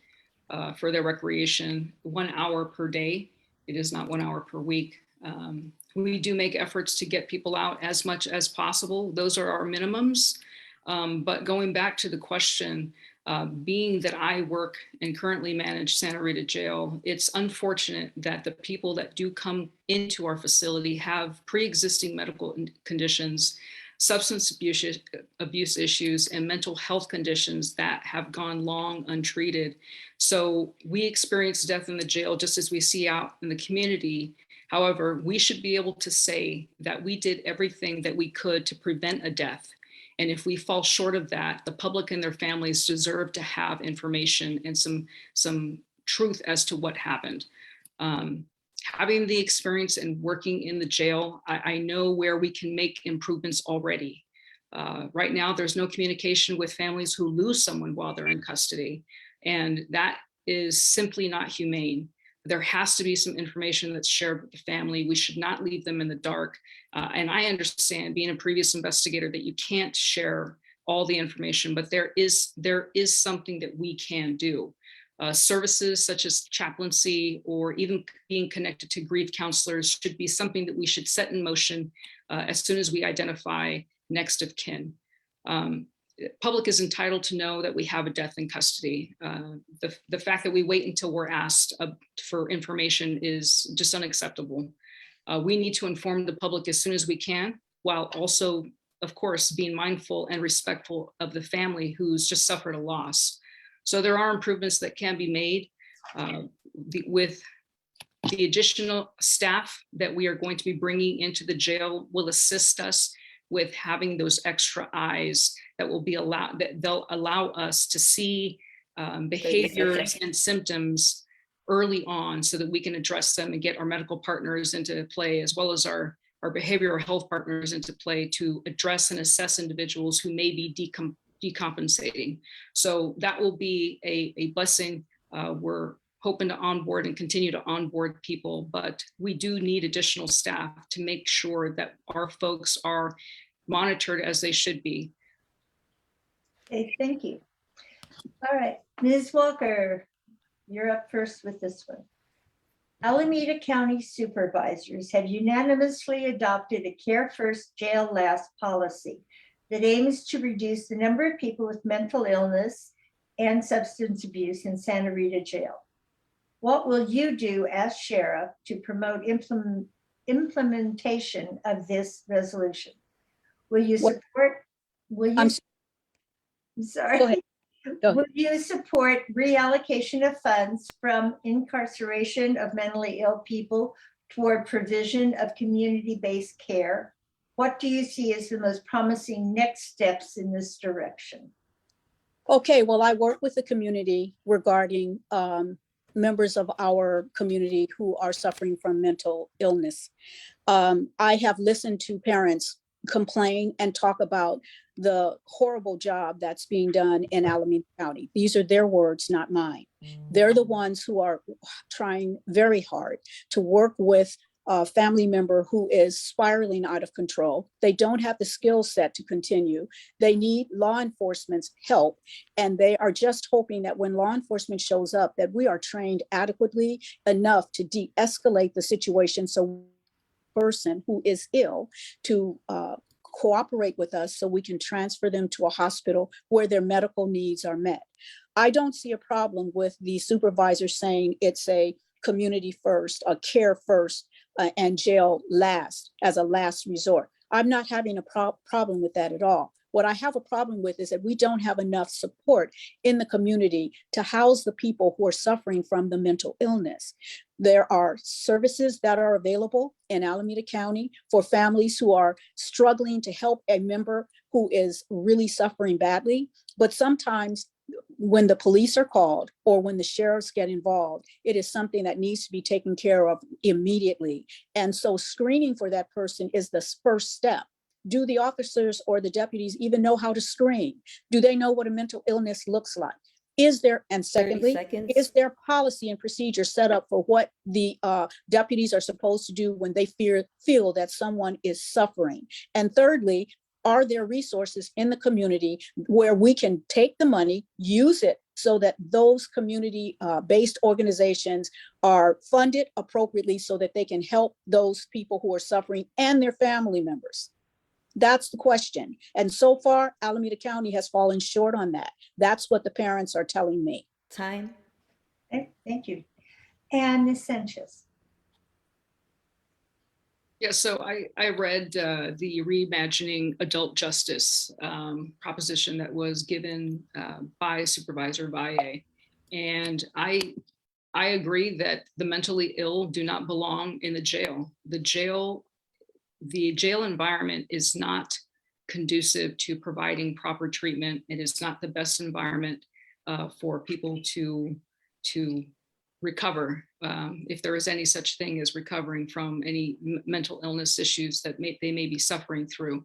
for their recreation 1 hour per day. It is not 1 hour per week. We do make efforts to get people out as much as possible. Those are our minimums. But going back to the question, being that I work and currently manage Santa Rita Jail, it's unfortunate that the people that do come into our facility have pre-existing medical conditions, substance abuse issues, and mental health conditions that have gone long untreated. So we experience death in the jail just as we see out in the community. However, we should be able to say that we did everything that we could to prevent a death. And if we fall short of that, the public and their families deserve to have information and some truth as to what happened. Having the experience and working in the jail, I know where we can make improvements already. Right now, there's no communication with families who lose someone while they're in custody. And that is simply not humane. There has to be some information that's shared with the family. We should not leave them in the dark. And I understand, being a previous investigator, that you can't share all the information, but there is something that we can do. Services such as chaplaincy or even being connected to grief counselors should be something that we should set in motion as soon as we identify next of kin. Public is entitled to know that we have a death in custody. The fact that we wait until we're asked for information is just unacceptable. We need to inform the public as soon as we can, while also, of course, being mindful and respectful of the family who's just suffered a loss. So there are improvements that can be made with the additional staff that we are going to be bringing into the jail will assist us with having those extra eyes that will be they'll allow us to see behaviors and symptoms early on so that we can address them and get our medical partners into play, as well as our behavioral health partners into play to address and assess individuals who may be decompensating. So that will be a blessing. We're hoping to onboard and continue to onboard people, but we do need additional staff to make sure that our folks are monitored as they should be. Okay, thank you. All right, Ms. Walker, you're up first with this one. Alameda County supervisors have unanimously adopted a Care First, Jail Last policy that aims to reduce the number of people with mental illness and substance abuse in Santa Rita Jail. What will you do as sheriff to promote implementation of this resolution? Will you support, will you, sorry. Go ahead. Go ahead. Will you support reallocation of funds from incarceration of mentally ill people toward provision of community-based care? What do you see as the most promising next steps in this direction? Okay, well, I work with the community regarding members of our community who are suffering from mental illness. I have listened to parents complain and talk about the horrible job that's being done in Alameda County. These are their words, not mine. They're the ones who are trying very hard to work with family member who is spiraling out of control. They don't have the skill set to continue. They need law enforcement's help. And they are just hoping that when law enforcement shows up, that we are trained adequately enough to de-escalate the situation so person who is ill to cooperate with us so we can transfer them to a hospital where their medical needs are met. I don't see a problem with the supervisor saying it's a community first, a care first, and jail last as a last resort. I'm not having a problem with that at all. What I have a problem with is that we don't have enough support in the community to house the people who are suffering from the mental illness. There are services that are available in Alameda County for families who are struggling to help a member who is really suffering badly. But sometimes when the police are called or when the sheriffs get involved, it is something that needs to be taken care of immediately. And so screening for that person is the first step. Do the officers or the deputies even know how to screen? Do they know what a mental illness looks like? Is there, and secondly, 30 seconds. is there policy and procedure set up for what the deputies are supposed to do when they feel that someone is suffering? And thirdly, are there resources in the community where we can take the money, use it so that those community-based organizations are funded appropriately so that they can help those people who are suffering and their family members? That's the question. And so far, Alameda County has fallen short on that. That's what the parents are telling me. Time. Okay, thank you. And Ms. Sanchez. Yeah, so I read the Reimagining Adult Justice proposition that was given by Supervisor Valle. And I agree that the mentally ill do not belong in the jail. The jail environment is not conducive to providing proper treatment. It is not the best environment for people to recover, if there is any such thing as recovering from any mental illness issues that they may be suffering through.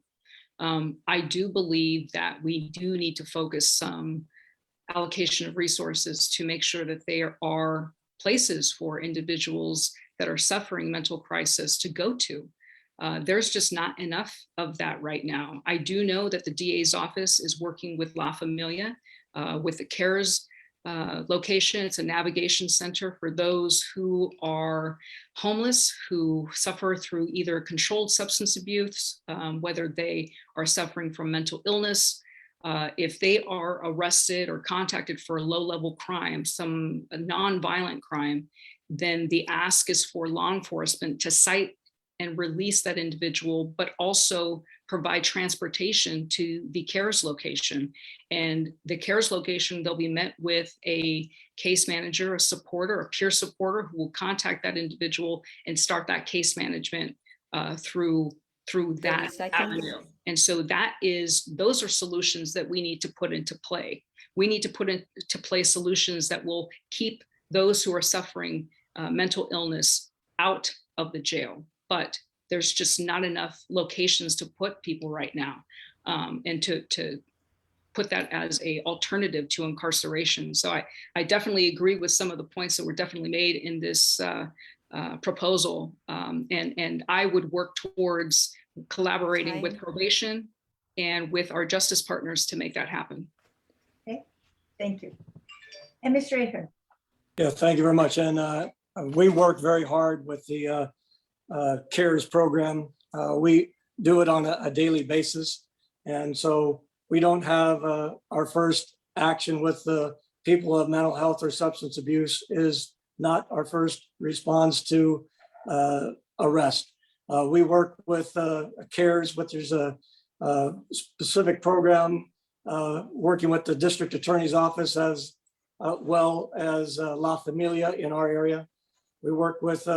I do believe that we do need to focus some allocation of resources to make sure that there are places for individuals that are suffering mental crisis to go to. There's just not enough of that right now. I do know that the DA's office is working with La Familia, with the CARES location. It's a navigation center for those who are homeless, who suffer through either controlled substance abuse, whether they are suffering from mental illness. If they are arrested or contacted for a low-level crime, some non-violent crime, then the ask is for law enforcement to cite and release that individual, but also provide transportation to the CARES location. And the CARES location, they'll be met with a case manager, a supporter, a peer supporter who will contact that individual and start that case management through that avenue. And so those are solutions that we need to put into play. We need to put into play solutions that will keep those who are suffering mental illness out of the jail. But there's just not enough locations to put people right now, and to put that as a alternative to incarceration. So I definitely agree with some of the points that were definitely made in this proposal. And I would work towards collaborating with probation and with our justice partners to make that happen. Okay, thank you. And Mr. Ahern. Yeah, thank you very much. And we worked very hard with the CARES program. We do it on a daily basis. And so we don't have our first action with the people of mental health or substance abuse is not our first response to arrest. We work with CARES, but there's a specific program working with the district attorney's office as well as La Familia in our area. We work with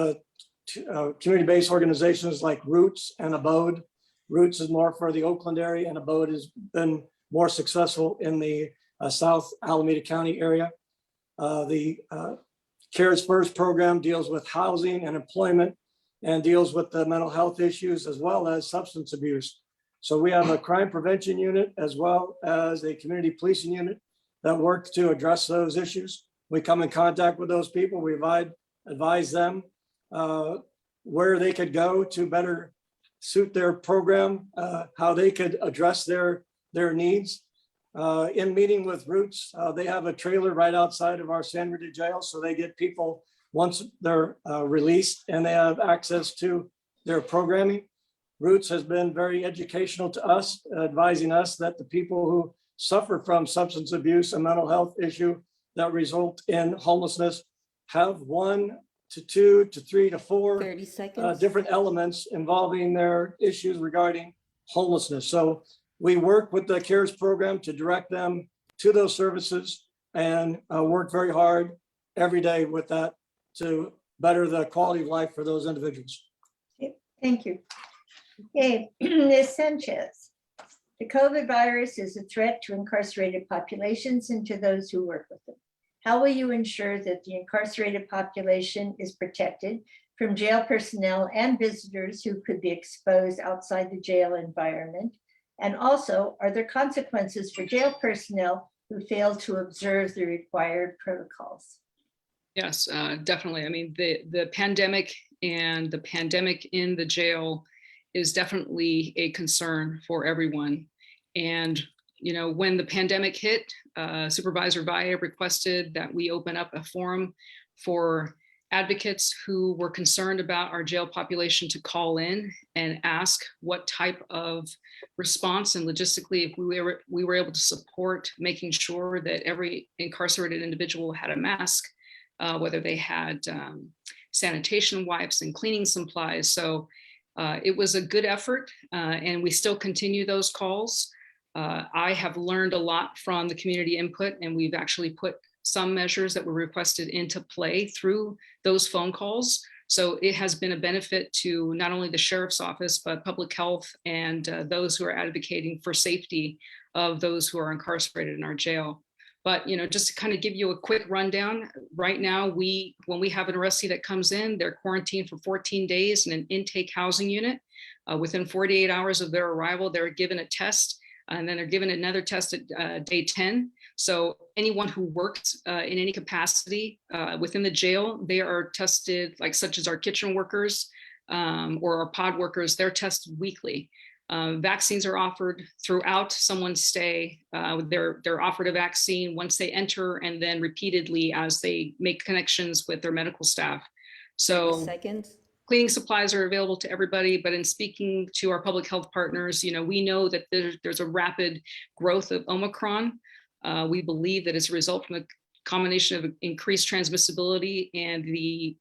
community-based organizations like Roots and Abode. Roots is more for the Oakland area, and Abode has been more successful in the South Alameda County area. The CARES First program deals with housing and employment and deals with the mental health issues as well as substance abuse. So we have a crime prevention unit as well as a community policing unit that work to address those issues. We come in contact with those people, we advise them where they could go to better suit their program, how they could address their needs. In meeting with Roots, they have a trailer right outside of our San Bernardino jail, so they get people once they're released and they have access to their programming. Roots has been very educational to us, advising us that the people who suffer from substance abuse and mental health issue that result in homelessness have 1 to 2 to 3 to 4 30 seconds. different elements involving their issues regarding homelessness. So we work with the CARES program to direct them to those services and work very hard every day with that to better the quality of life for those individuals. Thank you. Okay, Ms. Sanchez. The COVID virus is a threat to incarcerated populations and to those who work with them. How will you ensure that the incarcerated population is protected from jail personnel and visitors who could be exposed outside the jail environment? And also, are there consequences for jail personnel who fail to observe the required protocols? Yes, definitely. I mean, the pandemic and the pandemic in the jail is definitely a concern for everyone. And, you know, when the pandemic hit, Supervisor Valle requested that we open up a forum for advocates who were concerned about our jail population to call in and ask what type of response and logistically if we were able to support making sure that every incarcerated individual had a mask, whether they had sanitation wipes and cleaning supplies. So it was a good effort, and we still continue those calls. I have learned a lot from the community input, and we've actually put some measures that were requested into play through those phone calls. So it has been a benefit to not only the sheriff's office, but public health and those who are advocating for safety of those who are incarcerated in our jail. But, you know, just to kind of give you a quick rundown, right now, when we have an arrestee that comes in, they're quarantined for 14 days in an intake housing unit. Within 48 hours of their arrival, they're given a test, and then they're given another test at day 10. So anyone who works in any capacity within the jail, they are tested, like such as our kitchen workers or our pod workers, they're tested weekly. Vaccines are offered throughout someone's stay. They're offered a vaccine once they enter and then repeatedly as they make connections with their medical staff. 30 So seconds. cleaning supplies are available to everybody, but in speaking to our public health partners, you know, we know that there's a rapid growth of Omicron. We believe that as a result from a combination of increased transmissibility and the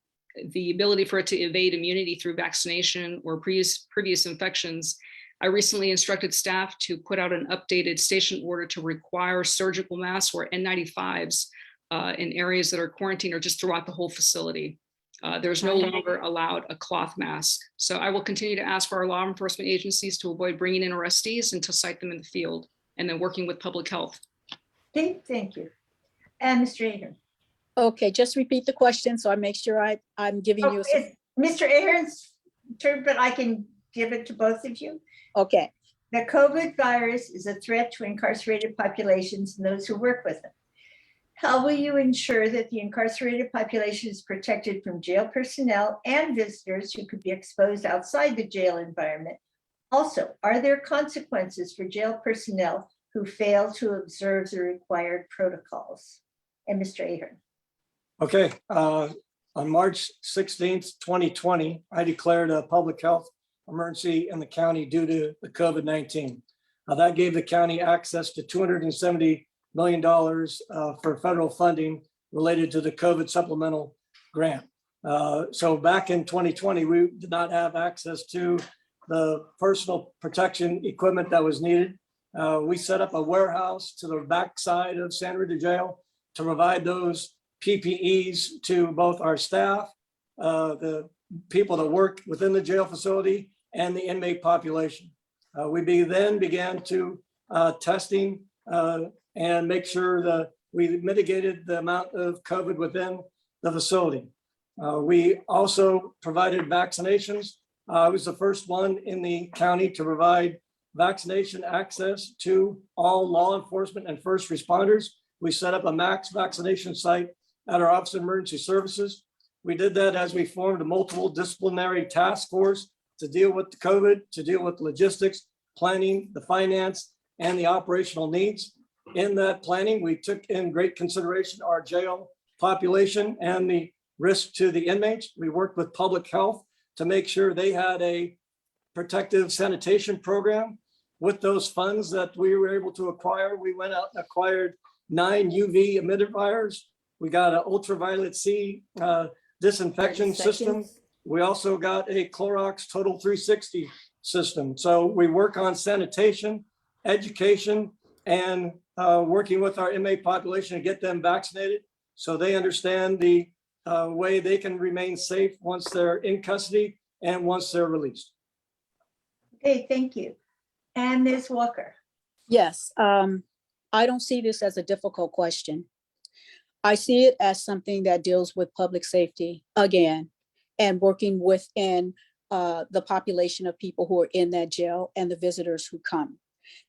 ability for it to evade immunity through vaccination or previous infections. I recently instructed staff to put out an updated station order to require surgical masks or N95s in areas that are quarantined or just throughout the whole facility. There's no longer allowed a cloth mask. So I will continue to ask for our law enforcement agencies to avoid bringing in arrestees and to cite them in the field, and then working with public health. Thank you. And Mr. Ahern. Okay, just repeat the question so I make sure I'm giving you. It's Mr. Ahern's turn, but I can give it to both of you. Okay, The COVID virus is a threat to incarcerated populations and those who work with them. How will you ensure that the incarcerated population is protected from jail personnel and visitors who could be exposed outside the jail environment? Also, are there consequences for jail personnel who fail to observe the required protocols? And Mr. Ahern. Okay, on March 16th, 2020, I declared a public health emergency in the county due to the COVID-19. That gave the county access to $270 million for federal funding related to the COVID supplemental grant. So back in 2020, we did not have access to the personal protection equipment that was needed. We set up a warehouse to the backside of San Bernardino Jail to provide those PPEs to both our staff, the people that work within the jail facility, and the inmate population. We then began to testing and make sure that we mitigated the amount of COVID within the facility. We also provided vaccinations. I was the first one in the county to provide vaccination access to all law enforcement and first responders. We set up a max vaccination site at our Office of Emergency Services. We did that as we formed a multiple disciplinary task force to deal with the COVID, to deal with logistics, planning, the finance, and the operational needs. In that planning, we took in great consideration our jail population and the risk to the inmates. We worked with public health to make sure they had a protective sanitation program. With those funds that we were able to acquire, we went out and acquired 9 UV emitter. We got an ultraviolet C disinfection 30 system. seconds. We also got a Clorox Total 360 system. So we work on sanitation, education, and working with our inmate population to get them vaccinated so they understand the way they can remain safe once they're in custody and once they're released. Okay, thank you. And Ms. Walker. Yes, I don't see this as a difficult question. I see it as something that deals with public safety again, and working within the population of people who are in that jail and the visitors who come.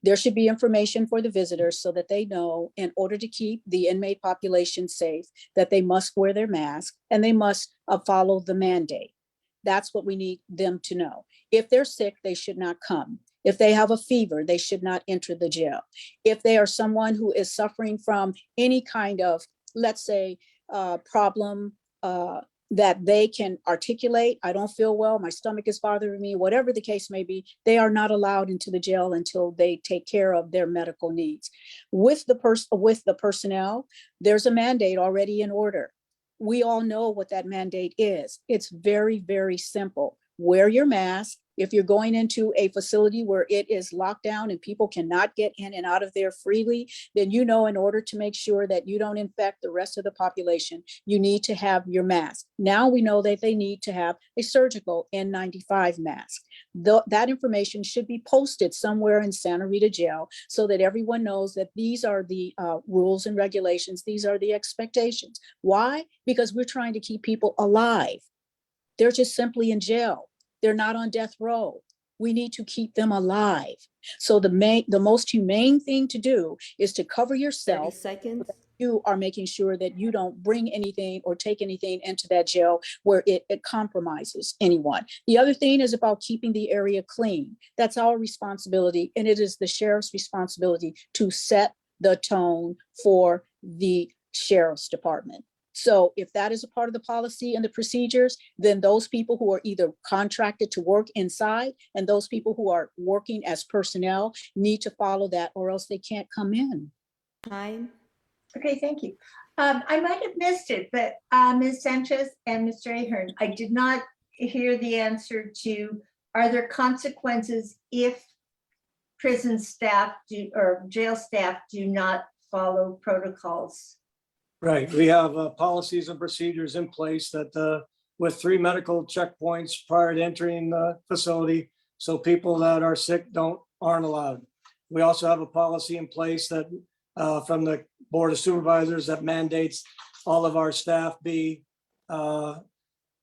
There should be information for the visitors so that they know, in order to keep the inmate population safe, that they must wear their mask and they must follow the mandate. That's what we need them to know. If they're sick, they should not come. If they have a fever, they should not enter the jail. If they are someone who is suffering from any kind of, let's say, problem that they can articulate, I don't feel well, my stomach is bothering me, whatever the case may be, they are not allowed into the jail until they take care of their medical needs. With the personnel, there's a mandate already in order. We all know what that mandate is. It's very, very simple. Wear your mask. If you're going into a facility where it is locked down and people cannot get in and out of there freely, then you know, in order to make sure that you don't infect the rest of the population, you need to have your mask. Now we know that they need to have a surgical N95 mask. That information should be posted somewhere in Santa Rita Jail so that everyone knows that these are the rules and regulations. These are the expectations. Why? Because we're trying to keep people alive. They're just simply in jail. They're not on death row. We need to keep them alive. So the most humane thing to do is to cover 30 yourself. seconds. You are making sure that you don't bring anything or take anything into that jail where it compromises anyone. The other thing is about keeping the area clean. That's our responsibility, and it is the sheriff's responsibility to set the tone for the sheriff's department. So if that is a part of the policy and the procedures, then those people who are either contracted to work inside and those people who are working as personnel need to follow that, or else they can't come in. Time. Okay, thank you. I might have missed it, but Ms. Sanchez and Mr. Ahern, I did not hear the answer to, are there consequences if prison staff or jail staff do not follow protocols? Right, we have policies and procedures in place that with 3 medical checkpoints prior to entering the facility, so people that are sick aren't allowed. We also have a policy in place that from the Board of Supervisors that mandates all of our staff be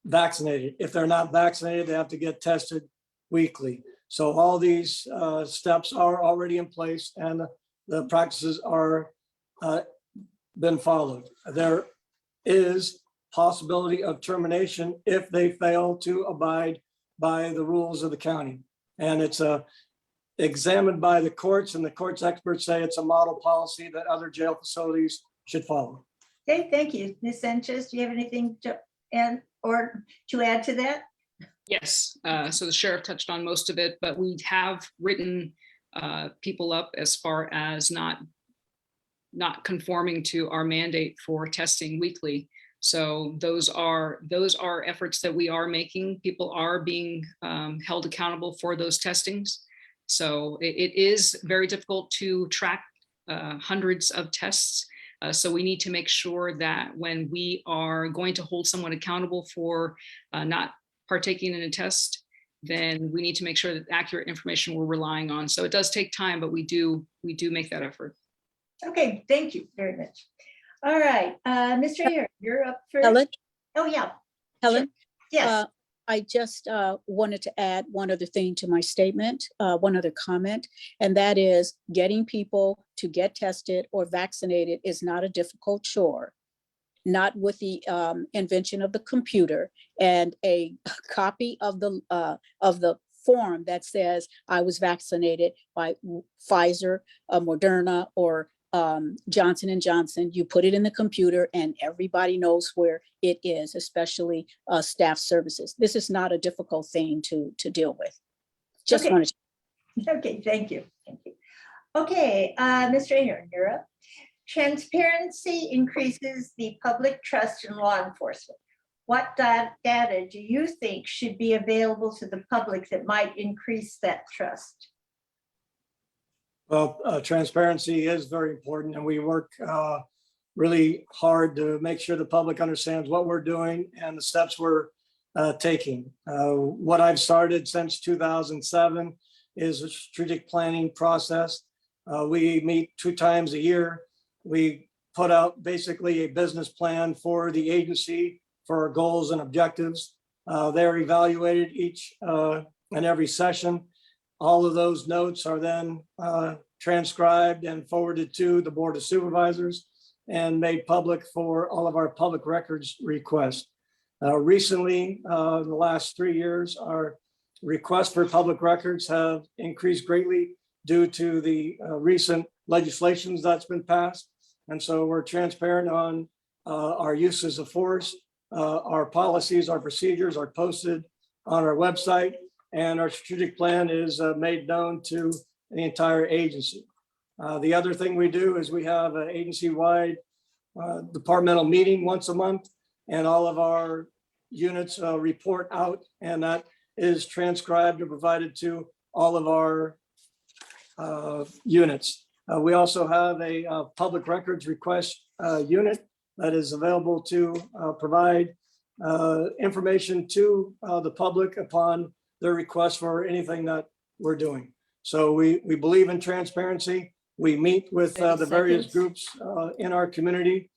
vaccinated. If they're not vaccinated, they have to get tested weekly. So all these steps are already in place and the practices are been followed. There is possibility of termination if they fail to abide by the rules of the county. And it's examined by the courts, and the courts experts say it's a model policy that other jail facilities should follow. Okay, thank you. Ms. Sanchez, do you have anything to add to that? Yes, so the sheriff touched on most of it, but we have written people up as far as not conforming to our mandate for testing weekly. So those are efforts that we are making. People are being held accountable for those testings. So it is very difficult to track hundreds of tests. So we need to make sure that when we are going to hold someone accountable for not partaking in a test, then we need to make sure that accurate information we're relying on. So it does take time, but we do make that effort. Okay, thank you very much. All right, Mr. Aaron, you're up first. Helen? Oh, yeah. Helen? Yes. I just wanted to add one other thing to my statement, one other comment, and that is getting people to get tested or vaccinated is not a difficult chore. not with the invention of the computer and a copy of the form that says I was vaccinated by Pfizer, Moderna, or Johnson and Johnson. You put it in the computer and everybody knows where it is, especially staff services. This is not a difficult thing to deal with. Just Okay. wanted to. Okay, thank you. Thank you. Okay, Mr. Ahern, you're up. Transparency increases the public trust in law enforcement. What data do you think should be available to the public that might increase that trust? Well, transparency is very important, and we work really hard to make sure the public understands what we're doing and the steps we're taking. What I've started since 2007 is a strategic planning process. We meet 2 times a year. We put out basically a business plan for the agency for our goals and objectives. They're evaluated each and every session. All of those notes are then transcribed and forwarded to the Board of Supervisors and made public for all of our public records requests. Recently, in the last 3 years, our requests for public records have increased greatly due to the recent legislations that's been passed. And so we're transparent on our uses of force. Our policies, our procedures are posted on our website, and our strategic plan is made known to the entire agency. The other thing we do is we have an agency-wide departmental meeting once a month, and all of our units report out, and that is transcribed and provided to all of our units. We also have a public records request unit that is available to provide information to the public upon their request for anything that we're doing. So we believe in transparency. We meet with the various groups in our community.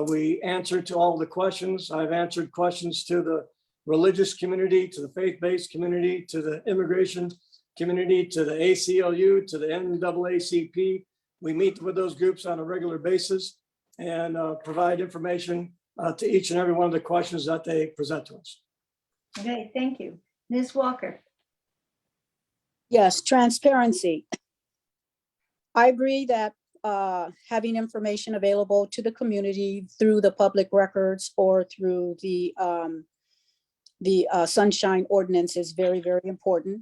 We answer to all the questions. I've answered questions to the religious community, to the faith-based community, to the immigration community, to the ACLU, to the NAACP. We meet with those groups on a regular basis and provide information to each and every one of the questions that they present to us. Okay, thank you. Ms. Walker. Yes, transparency. I agree that having information available to the community through the public records or through the Sunshine Ordinance is very, very important.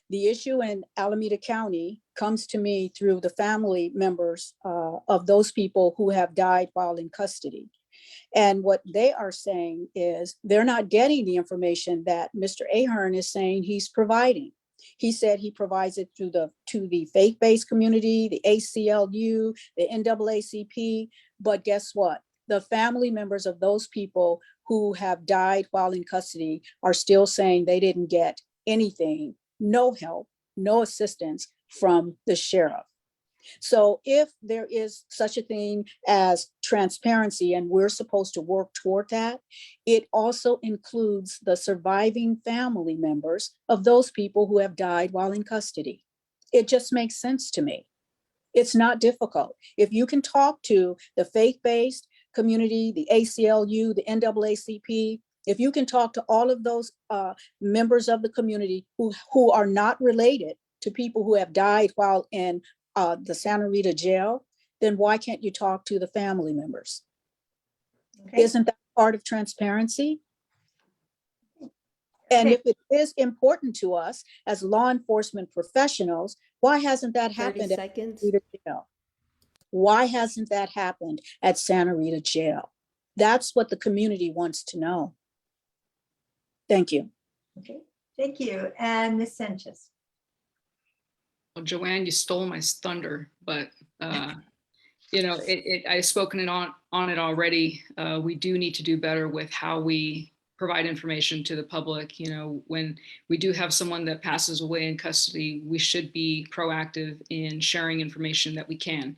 The issue in Alameda County comes to me through the family members of those people who have died while in custody. And what they are saying is they're not getting the information that Mr. Ahern is saying he's providing. He said he provides it to the faith-based community, the ACLU, the NAACP, but guess what? The family members of those people who have died while in custody are still saying they didn't get anything, no help, no assistance from the sheriff. So if there is such a thing as transparency and we're supposed to work toward that, it also includes the surviving family members of those people who have died while in custody. It just makes sense to me. It's not difficult. If you can talk to the faith-based community, the ACLU, the NAACP, if you can talk to all of those members of the community who are not related to people who have died while in the Santa Rita jail, then why can't you talk to the family members? Okay. Isn't that part of transparency? And if it is important to us as law enforcement professionals, why hasn't that 30 happened at seconds. Santa Rita jail? Why hasn't that happened at Santa Rita jail? That's what the community wants to know. Thank you. Okay, thank you. And Ms. Sanchez. Well, Joanne, you stole my thunder, but you know, I've spoken on it already. We do need to do better with how we provide information to the public. You know, when we do have someone that passes away in custody, we should be proactive in sharing information that we can.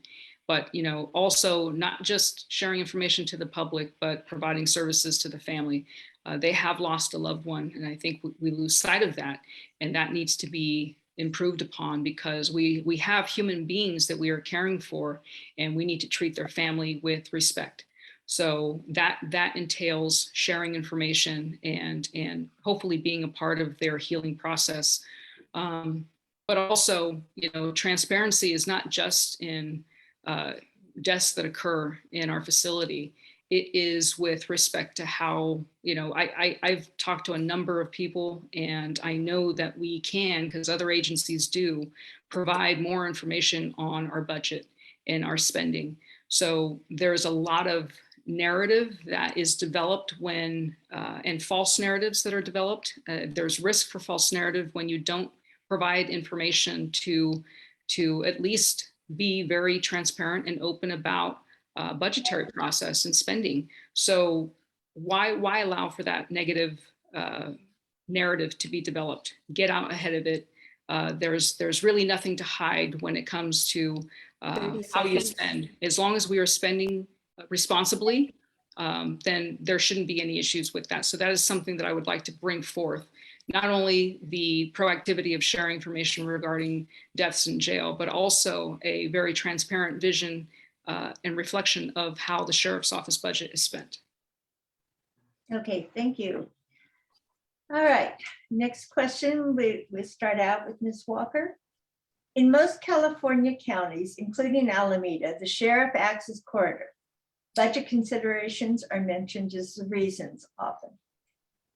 But, you know, also not just sharing information to the public, but providing services to the family. They have lost a loved one, and I think we lose sight of that, and that needs to be improved upon, because we have human beings that we are caring for, and we need to treat their family with respect. So that entails sharing information and hopefully being a part of their healing process. But also, transparency is not just in deaths that occur in our facility. It is with respect to how, I've talked to a number of people, and I know that we can, because other agencies do, provide more information on our budget and our spending. So there's a lot of narrative that is developed when, and false narratives that are developed. There's risk for false narrative when you don't provide information to at least be very transparent and open about budgetary process and spending. So why allow for that negative narrative to be developed? Get out ahead of it. There's really nothing to hide when it comes to 30 how you seconds. spend. As long as we are spending responsibly, then there shouldn't be any issues with that. So that is something that I would like to bring forth. Not only the proactivity of sharing information regarding deaths in jail, but also a very transparent vision and reflection of how the sheriff's office budget is spent. Okay, thank you. All right, next question, we start out with Ms. Walker. In most California counties, including Alameda, the sheriff acts as coroner. Budget considerations are mentioned as the reasons often.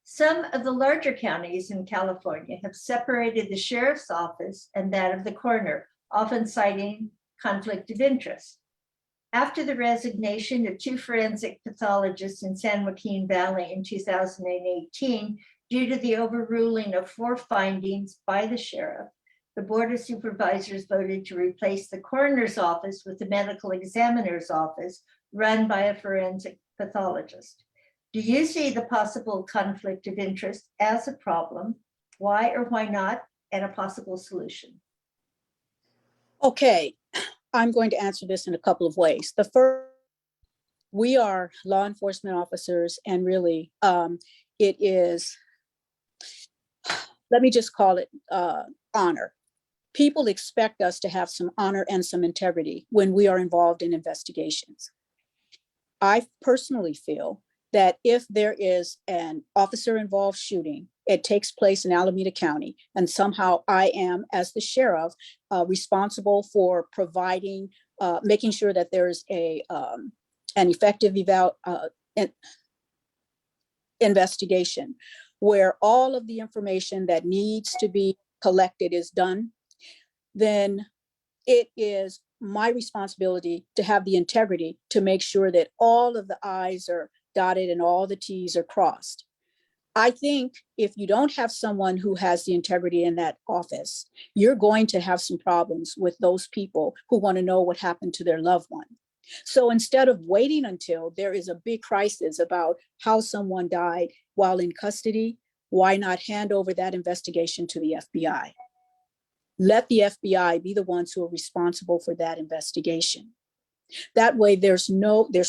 Some of the larger counties in California have separated the sheriff's office and that of the coroner, often citing conflict of interest. After the resignation of 2 forensic pathologists in San Joaquin Valley in 2018, due to the overruling of 4 findings by the sheriff, the Board of Supervisors voted to replace the coroner's office with the medical examiner's office run by a forensic pathologist. Do you see the possible conflict of interest as a problem? Why or why not? And a possible solution? Okay, I'm going to answer this in a couple of ways. The first, we are law enforcement officers, and really it is, let me just call it honor. People expect us to have some honor and some integrity when we are involved in investigations. I personally feel that if there is an officer involved shooting, it takes place in Alameda County, and somehow I am, as the sheriff, responsible for providing, making sure that there's an effective investigation where all of the information that needs to be collected is done, then it is my responsibility to have the integrity to make sure that all of the I's are dotted and all the T's are crossed. I think if you don't have someone who has the integrity in that office, you're going to have some problems with those people who want to know what happened to their loved one. So instead of waiting until there is a big crisis about how someone died while in custody, why not hand over that investigation to the FBI? Let the FBI be the ones who are responsible for that investigation. That way there's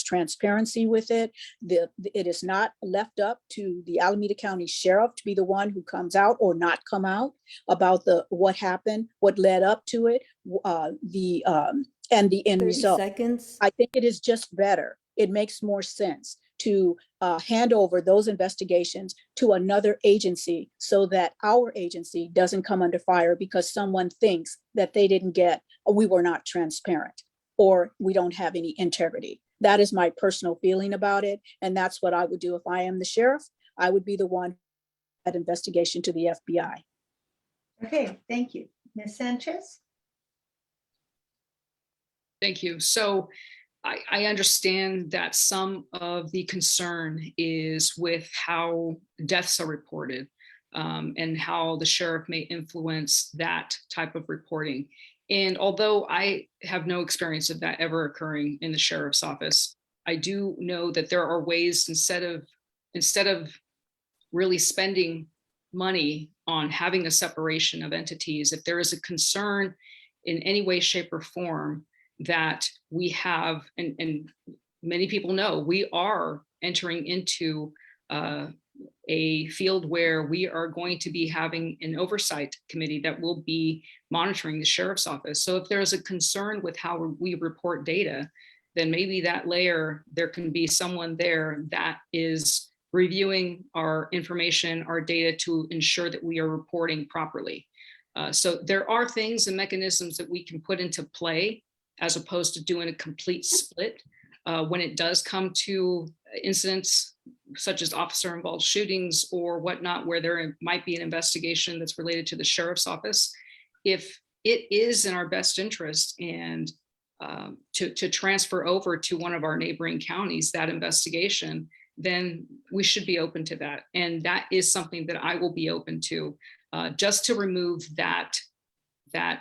transparency with it. It is not left up to the Alameda County Sheriff to be the one who comes out or not come out about what happened, what led up to it, and the end 30 result. seconds. I think it is just better. It makes more sense to hand over those investigations to another agency so that our agency doesn't come under fire because someone thinks that they didn't get, we were not transparent, or we don't have any integrity. That is my personal feeling about it. And that's what I would do if I am the sheriff. I would be the one that investigation to the FBI. Okay, thank you. Ms. Sanchez? Thank you. So I understand that some of the concern is with how deaths are reported and how the sheriff may influence that type of reporting. And although I have no experience of that ever occurring in the sheriff's office, I do know that there are ways, instead of really spending money on having a separation of entities, if there is a concern in any way, shape, or form that we have, and many people know, we are entering into a field where we are going to be having an oversight committee that will be monitoring the sheriff's office. So if there's a concern with how we report data, then maybe that layer, there can be someone there that is reviewing our information, our data to ensure that we are reporting properly. So there are things and mechanisms that we can put into play as opposed to doing a complete split. When it does come to incidents such as officer involved shootings or whatnot, where there might be an investigation that's related to the sheriff's office, if it is in our best interest and to transfer over to one of our neighboring counties, that investigation, then we should be open to that. And that is something that I will be open to, just to remove that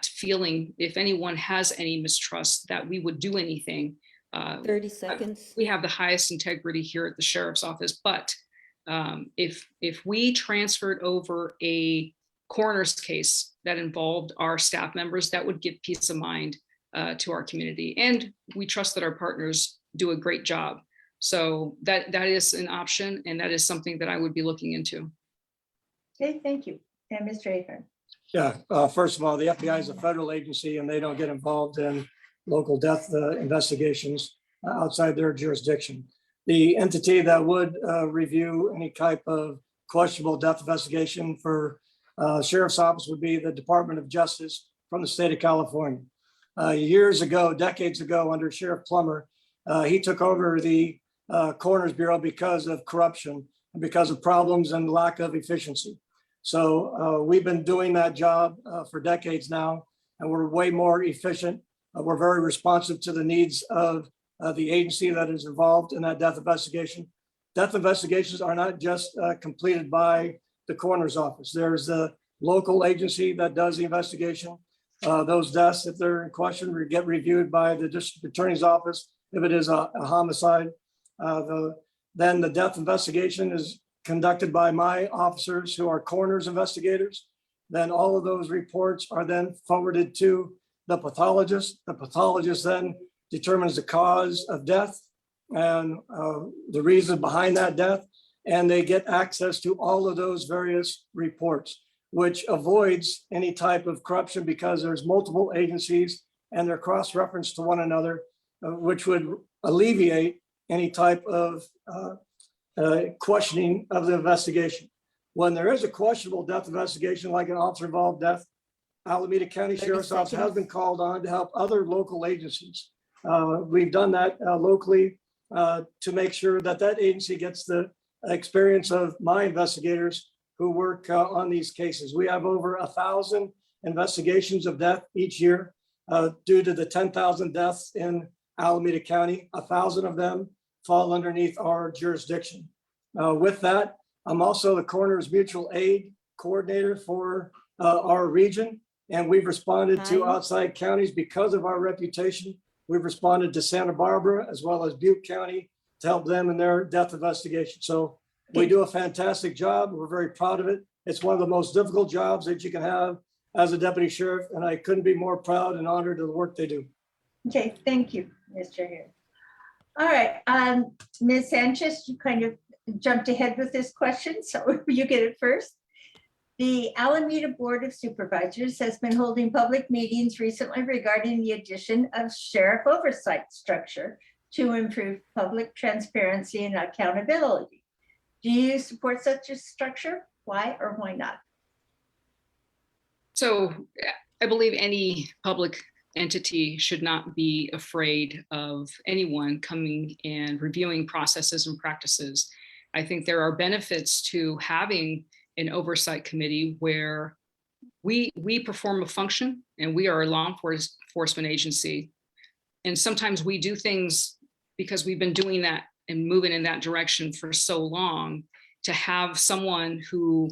feeling, if anyone has any mistrust that we would do anything. 30 seconds. We have the highest integrity here at the sheriff's office, but if we transferred over a coroner's case that involved our staff members, that would give peace of mind to our community. And we trust that our partners do a great job. So that is an option, and that is something that I would be looking into. Okay, thank you. And Mr. Ahern. Yeah, first of all, the FBI is a federal agency and they don't get involved in local death investigations outside their jurisdiction. The entity that would review any type of questionable death investigation for sheriff's office would be the Department of Justice from the state of California. Years ago, decades ago, under Sheriff Plummer, he took over the Coroner's Bureau because of corruption and because of problems and lack of efficiency. So we've been doing that job for decades now, and we're way more efficient. We're very responsive to the needs of the agency that is involved in that death investigation. Death investigations are not just completed by the coroner's office. There's the local agency that does the investigation. Those deaths, if they're in question, get reviewed by the district attorney's office. If it is a homicide, then the death investigation is conducted by my officers who are coroner's investigators. Then all of those reports are then forwarded to the pathologist. The pathologist then determines the cause of death and the reason behind that death. And they get access to all of those various reports, which avoids any type of corruption because there's multiple agencies and they're cross-referenced to one another, which would alleviate any type of questioning of the investigation. When there is a questionable death investigation, like an officer involved death, Alameda County Sheriff's Office has been called on to help other local agencies. We've done that locally to make sure that that agency gets the experience of my investigators who work on these cases. We have over 1,000 investigations of death each year due to the 10,000 deaths in Alameda County. 1,000 of them fall underneath our jurisdiction. With that, I'm also the Coroner's Mutual Aid Coordinator for our region, and we've responded to outside counties because of our reputation. We've responded to Santa Barbara as well as Butte County to help them in their death investigation. So we do a fantastic job. We're very proud of it. It's one of the most difficult jobs that you can have as a deputy sheriff, and I couldn't be more proud and honored of the work they do. Okay, thank you, Mr. Ahern. All right, Ms. Sanchez, you kind of jumped ahead with this question, so you get it first. The Alameda Board of Supervisors has been holding public meetings recently regarding the addition of sheriff oversight structure to improve public transparency and accountability. Do you support such a structure? Why or why not? So I believe any public entity should not be afraid of anyone coming and reviewing processes and practices. I think there are benefits to having an oversight committee where we perform a function and we are a law enforcement agency. And sometimes we do things because we've been doing that and moving in that direction for so long, to have someone who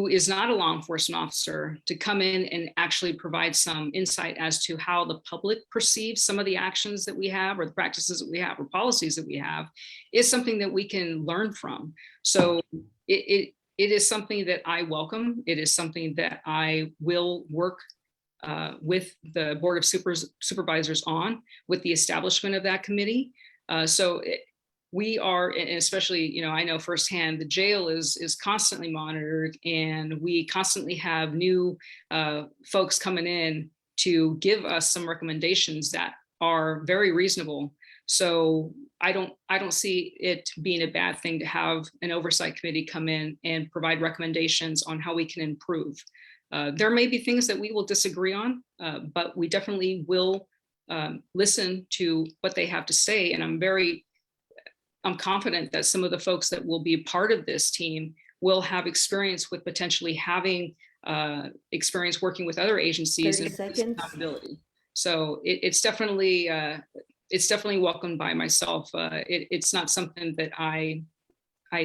is not a law enforcement officer to come in and actually provide some insight as to how the public perceives some of the actions that we have or the practices that we have or policies that we have is something that we can learn from. So it is something that I welcome. It is something that I will work with the Board of Supervisors on, with the establishment of that committee. We are, and especially, I know firsthand, the jail is constantly monitored, and we constantly have new folks coming in to give us some recommendations that are very reasonable. So I don't see it being a bad thing to have an oversight committee come in and provide recommendations on how we can improve. There may be things that we will disagree on, but we definitely will listen to what they have to say. And I'm confident that some of the folks that will be a part of this team will have experience with potentially having experience working with other agencies 30 and seconds. accountability. So it's definitely welcomed by myself. It's not something that I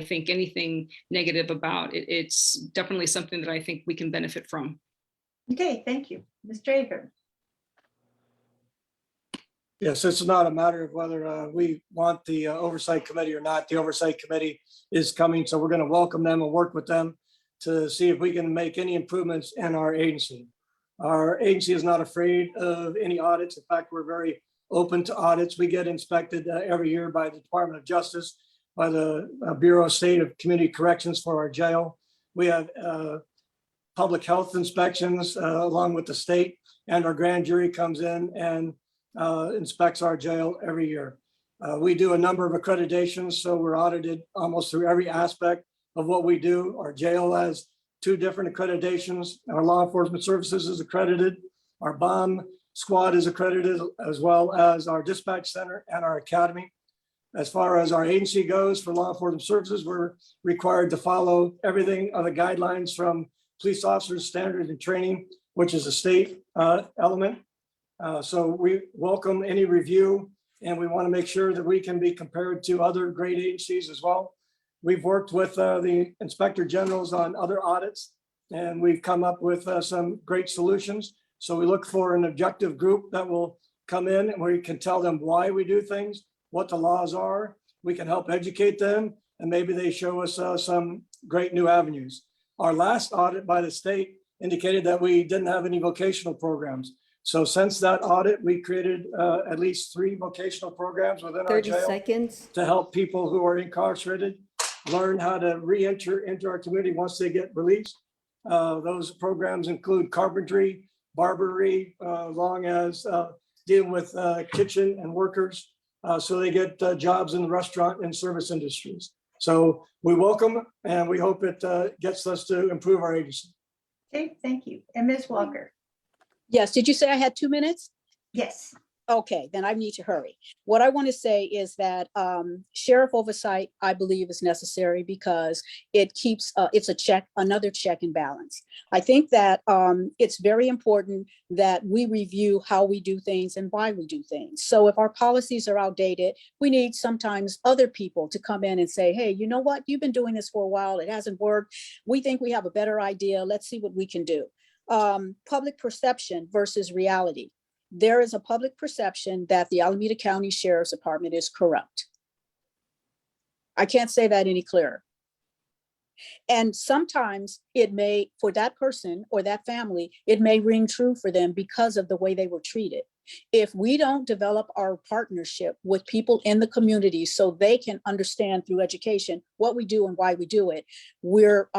think anything negative about. It's definitely something that I think we can benefit from. Okay, thank you. Ms. Draver. Yes, it's not a matter of whether we want the oversight committee or not. The oversight committee is coming, so we're going to welcome them and work with them to see if we can make any improvements in our agency. Our agency is not afraid of any audits. In fact, we're very open to audits. We get inspected every year by the Department of Justice, by the Bureau of State of Community Corrections for our jail. We have public health inspections along with the state, and our grand jury comes in and inspects our jail every year. We do a number of accreditations, so we're audited almost through every aspect of what we do. Our jail has 2 different accreditations. Our law enforcement services is accredited. Our bomb squad is accredited, as well as our dispatch center and our academy. As far as our agency goes for law enforcement services, we're required to follow everything of the guidelines from police officers standards and training, which is a state element. So we welcome any review, and we want to make sure that we can be compared to other great agencies as well. We've worked with the inspector generals on other audits, and we've come up with some great solutions. So we look for an objective group that will come in and we can tell them why we do things, what the laws are. We can help educate them, and maybe they show us some great new avenues. Our last audit by the state indicated that we didn't have any vocational programs. So since that audit, we created at least 3 vocational programs within our 30 jail seconds. to help people who are incarcerated learn how to re-enter into our community once they get released. Those programs include carpentry, barbery, long as dealing with kitchen and workers, so they get jobs in the restaurant and service industries. So we welcome, and we hope it gets us to improve our agency. Okay, thank you. And Ms. Walker. Yes, did you say I had 2 minutes? Yes. Okay, then I need to hurry. What I want to say is that sheriff oversight, I believe, is necessary because it keeps, it's a check, another check and balance. I think that it's very important that we review how we do things and why we do things. So if our policies are outdated, we need sometimes other people to come in and say, hey, you know what? You've been doing this for a while. It hasn't worked. We think we have a better idea. Let's see what we can do. Public perception versus reality. There is a public perception that the Alameda County Sheriff's Department is corrupt. I can't say that any clearer. And sometimes it may, for that person or that family, it may ring true for them because of the way they were treated. If we don't develop our partnership with people in the community so they can understand through education what we do and why we do it, we're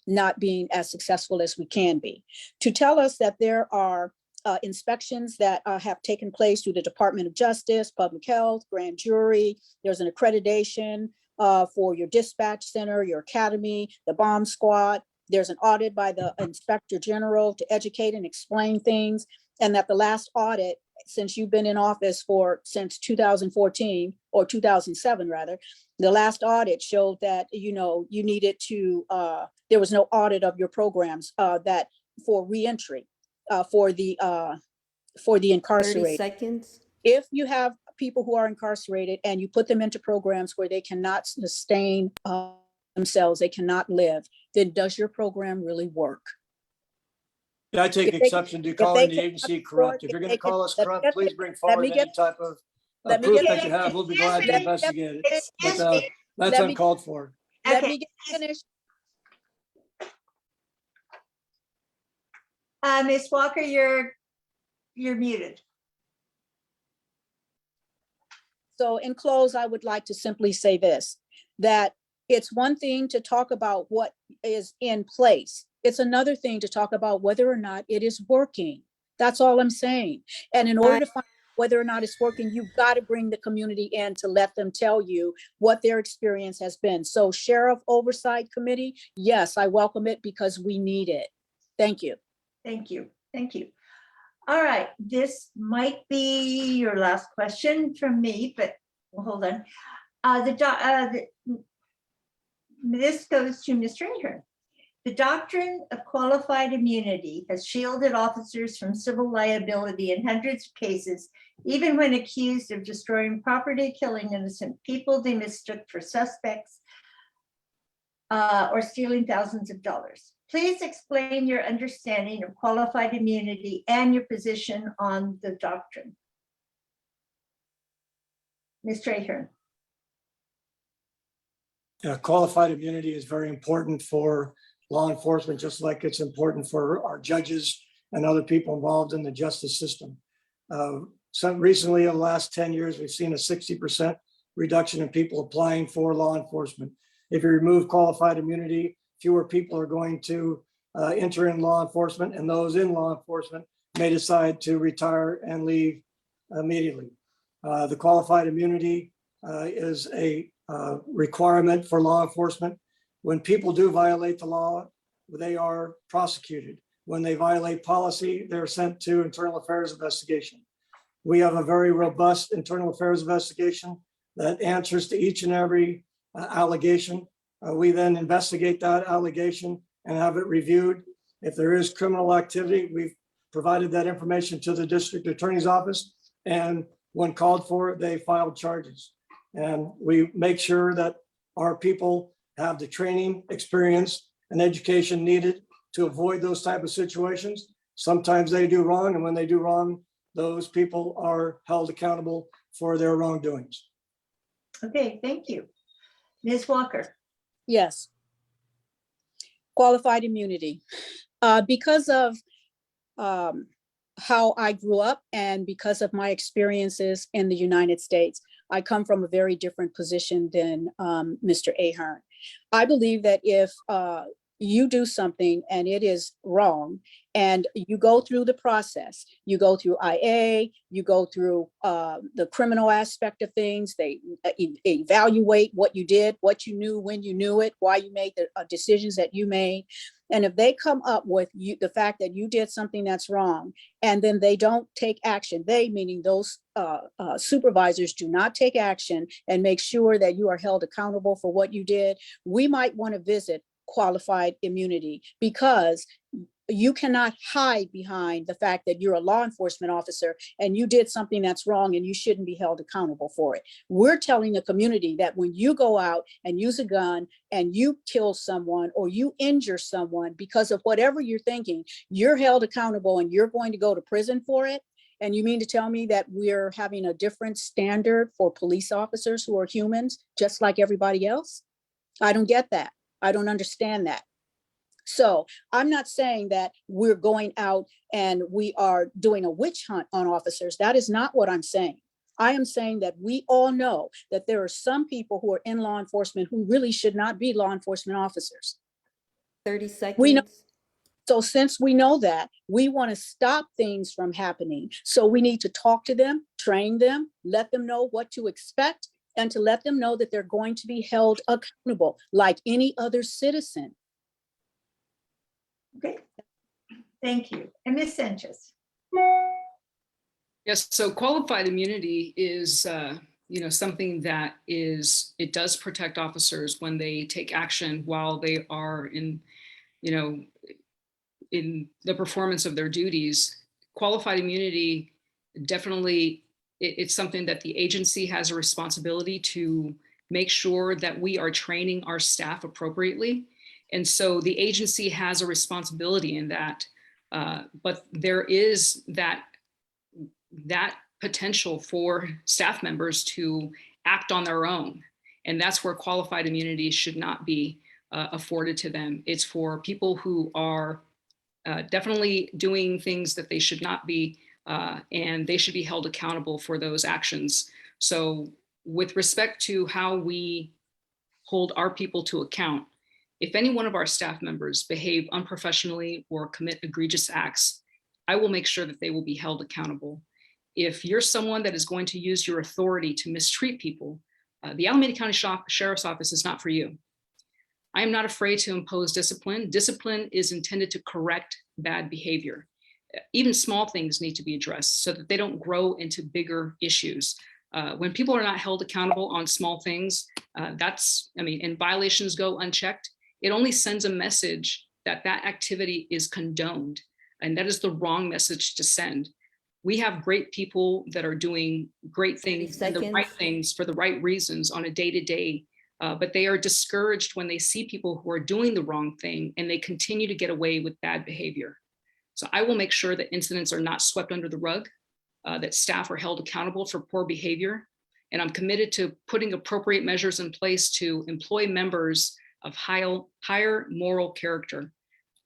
not being as successful as we can be. To tell us that there are inspections that have taken place through the Department of Justice, Public Health, Grand Jury. There's an accreditation for your dispatch center, your academy, the bomb squad. There's an audit by the Inspector General to educate and explain things. And that the last audit, since you've been in office since 2014 or 2007 rather, the last audit showed that, you know, you needed to, there was no audit of your programs that for reentry. For the 30 incarcerated. seconds. If you have people who are incarcerated and you put them into programs where they cannot sustain themselves, they cannot live, then does your program really work? Yeah, I take If they- exception to if calling they the cannot agency afford- corrupt. If if you're going they to call can- us let me corrupt, get- please bring let forward me any get- type of let me proof get- that you have. We'll be glad to Excuse me. investigate it. Excuse But me. that's Let me- uncalled for. Let Okay. me get finished. Ms. Walker, you're muted. So in close, I would like to simply say this, that it's one thing to talk about what is in place. It's another thing to talk about whether or not it is working. That's all I'm saying. And in order to find whether or not it's working, you've got to bring the community in to let them tell you what their experience has been. So Sheriff Oversight Committee, yes, I welcome it because we need it. Thank you. Thank you. Thank you. All right, this might be your last question from me, but well, hold on. This goes to Mr. Ahern. The doctrine of qualified immunity has shielded officers from civil liability in hundreds of cases, even when accused of destroying property, killing innocent people they mistook for suspects, or stealing thousands of dollars. Please explain your understanding of qualified immunity and your position on the doctrine. Mr. Ahern. Qualified immunity is very important for law enforcement, just like it's important for our judges and other people involved in the justice system. So recently, in the last 10 years, we've seen a 60% reduction in people applying for law enforcement. If you remove qualified immunity, fewer people are going to enter in law enforcement, and those in law enforcement may decide to retire and leave immediately. The qualified immunity is a requirement for law enforcement. When people do violate the law, they are prosecuted. When they violate policy, they're sent to internal affairs investigation. We have a very robust internal affairs investigation that answers to each and every allegation. We then investigate that allegation and have it reviewed. If there is criminal activity, we've provided that information to the district attorney's office, and when called for, they filed charges. And we make sure that our people have the training, experience, and education needed to avoid those type of situations. Sometimes they do wrong, and when they do wrong, those people are held accountable for their wrongdoings. Okay, thank you. Ms. Walker. Yes. Qualified immunity. Because of how I grew up and because of my experiences in the United States, I come from a very different position than Mr. Ahern. I believe that if you do something and it is wrong, and you go through the process, you go through IA, you go through the criminal aspect of things, they evaluate what you did, what you knew, when you knew it, why you made the decisions that you made. And if they come up with the fact that you did something that's wrong, and then they don't take action, they, meaning those supervisors, do not take action and make sure that you are held accountable for what you did, we might want to visit qualified immunity, because you cannot hide behind the fact that you're a law enforcement officer and you did something that's wrong and you shouldn't be held accountable for it. We're telling the community that when you go out and use a gun and you kill someone or you injure someone because of whatever you're thinking, you're held accountable and you're going to go to prison for it. And you mean to tell me that we're having a different standard for police officers who are humans, just like everybody else? I don't get that. I don't understand that. So I'm not saying that we're going out and we are doing a witch hunt on officers. That is not what I'm saying. I am saying that we all know that there are some people who are in law enforcement who really should not be law enforcement officers. 30 seconds. We know. So since we know that, we want to stop things from happening. So we need to talk to them, train them, let them know what to expect, and to let them know that they're going to be held accountable like any other citizen. Okay, thank you. And Ms. Sanchez. Yes, so qualified immunity is something that it does protect officers when they take action while they are in the performance of their duties. Qualified immunity, definitely, it's something that the agency has a responsibility to make sure that we are training our staff appropriately. And so the agency has a responsibility in that, but there is that potential for staff members to act on their own. And that's where qualified immunity should not be afforded to them. It's for people who are definitely doing things that they should not be, and they should be held accountable for those actions. So with respect to how we hold our people to account, if any one of our staff members behave unprofessionally or commit egregious acts, I will make sure that they will be held accountable. If you're someone that is going to use your authority to mistreat people, the Alameda County Sheriff's Office is not for you. I am not afraid to impose discipline. Discipline is intended to correct bad behavior. Even small things need to be addressed so that they don't grow into bigger issues. When people are not held accountable on small things, and violations go unchecked, it only sends a message that that activity is condoned. And that is the wrong message to send. We have great people that are doing great things and the right things for the right reasons on a day-to-day, but they are discouraged when they see people who are doing the wrong thing and they continue to get away with bad behavior. So I will make sure that incidents are not swept under the rug, that staff are held accountable for poor behavior. And I'm committed to putting appropriate measures in place to employ members of higher moral character.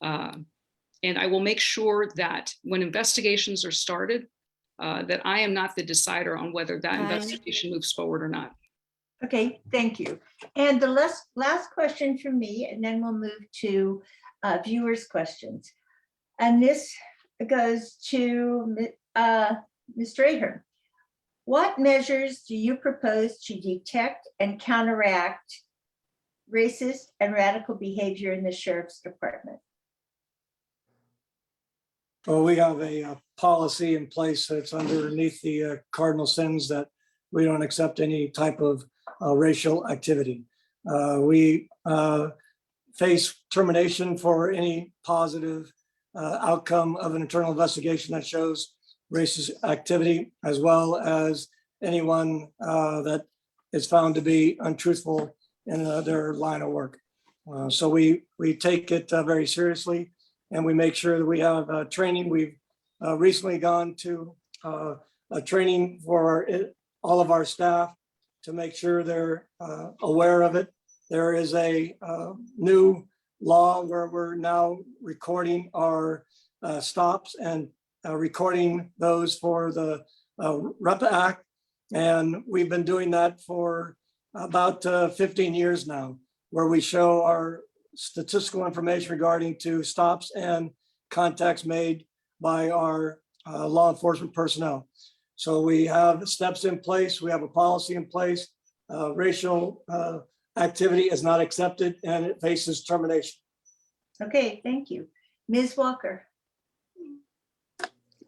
And I will make sure that when investigations are started, that I am not the decider on whether that investigation moves forward or not. Okay, thank you. And the last question from me, and then we'll move to viewers' questions. And this goes to Mr. Ahern. What measures do you propose to detect and counteract racist and radical behavior in the Sheriff's Department? Well, we have a policy in place that's underneath the cardinal sins that we don't accept any type of racial activity. We face termination for any positive outcome of an internal investigation that shows racist activity, as well as anyone that is found to be untruthful in their line of work. So we take it very seriously, and we make sure that we have training. We've recently gone to a training for all of our staff to make sure they're aware of it. There is a new law where we're now recording our stops and recording those for the REP Act. And we've been doing that for about 15 years now, where we show our statistical information regarding to stops and contacts made by our law enforcement personnel. So we have steps in place, we have a policy in place. Racial activity is not accepted and it faces termination. Okay, thank you. Ms. Walker.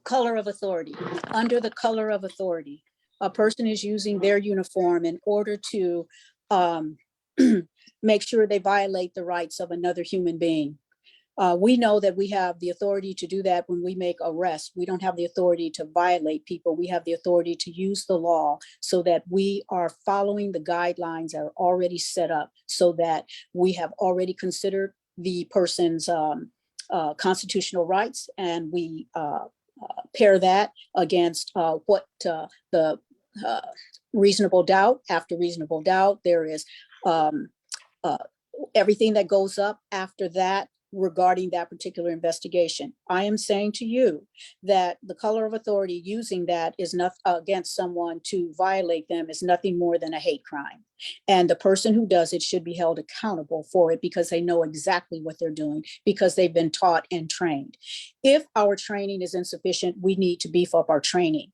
Color of authority. Under the color of authority, a person is using their uniform in order to make sure they violate the rights of another human being. We know that we have the authority to do that when we make arrests. We don't have the authority to violate people. We have the authority to use the law so that we are following the guidelines that are already set up, so that we have already considered the person's constitutional rights, and we pair that against what the reasonable doubt. After reasonable doubt, there is everything that goes up after that regarding that particular investigation. I am saying to you that the color of authority using that is not against someone to violate them is nothing more than a hate crime. And the person who does it should be held accountable for it, because they know exactly what they're doing, because they've been taught and trained. If our training is insufficient, we need to beef up our training.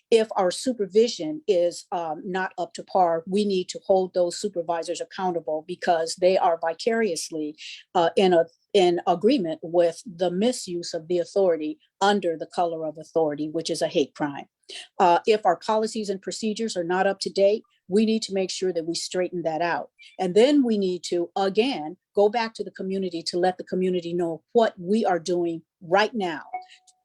If our supervision is not up to par, we need to hold those supervisors accountable, because they are vicariously in agreement with the misuse of the authority under the color of authority, which is a hate crime. If our policies and procedures are not up to date, we need to make sure that we straighten that out. And then we need to, again, go back to the community to let the community know what we are doing right now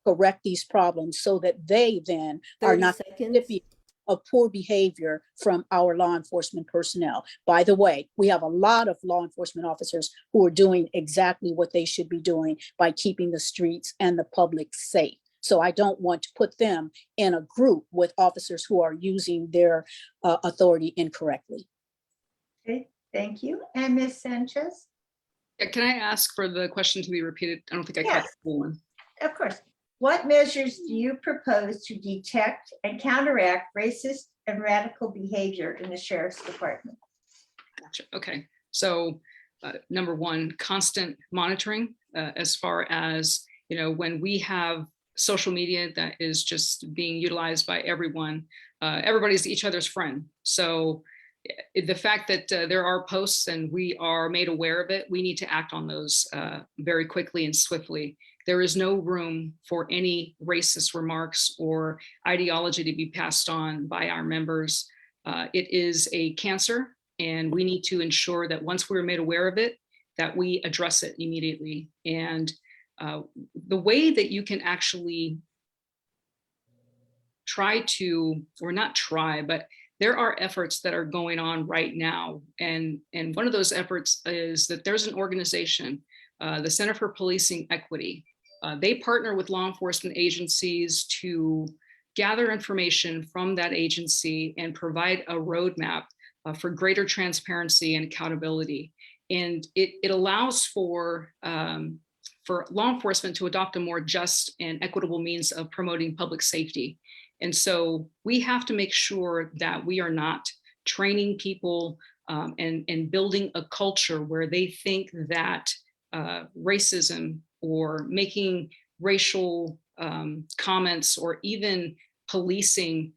to correct these problems, so that they then are not recipient of poor behavior from our law enforcement personnel. By the way, we have a lot of law enforcement officers who are doing exactly what they should be doing by keeping the streets and the public safe. So I don't want to put them in a group with officers who are using their authority incorrectly. Okay, thank you. And Ms. Sanchez? Can I ask for the question to be repeated? I don't think I caught the full one. Of course. What measures do you propose to detect and counteract racist and radical behavior in the Sheriff's Department? Gotcha. Okay. So number one, constant monitoring as far as, when we have social media that is just being utilized by everyone. Everybody's each other's friend. So the fact that there are posts and we are made aware of it, we need to act on those very quickly and swiftly. There is no room for any racist remarks or ideology to be passed on by our members. It is a cancer, and we need to ensure that once we're made aware of it, that we address it immediately. And the way that you can actually try to, or not try, but there are efforts that are going on right now. And one of those efforts is that there's an organization, the Center for Policing Equity. They partner with law enforcement agencies to gather information from that agency and provide a roadmap for greater transparency and accountability. And it allows for law enforcement to adopt a more just and equitable means of promoting public safety. And so we have to make sure that we are not training people and building a culture where they think that racism or making racial comments or even policing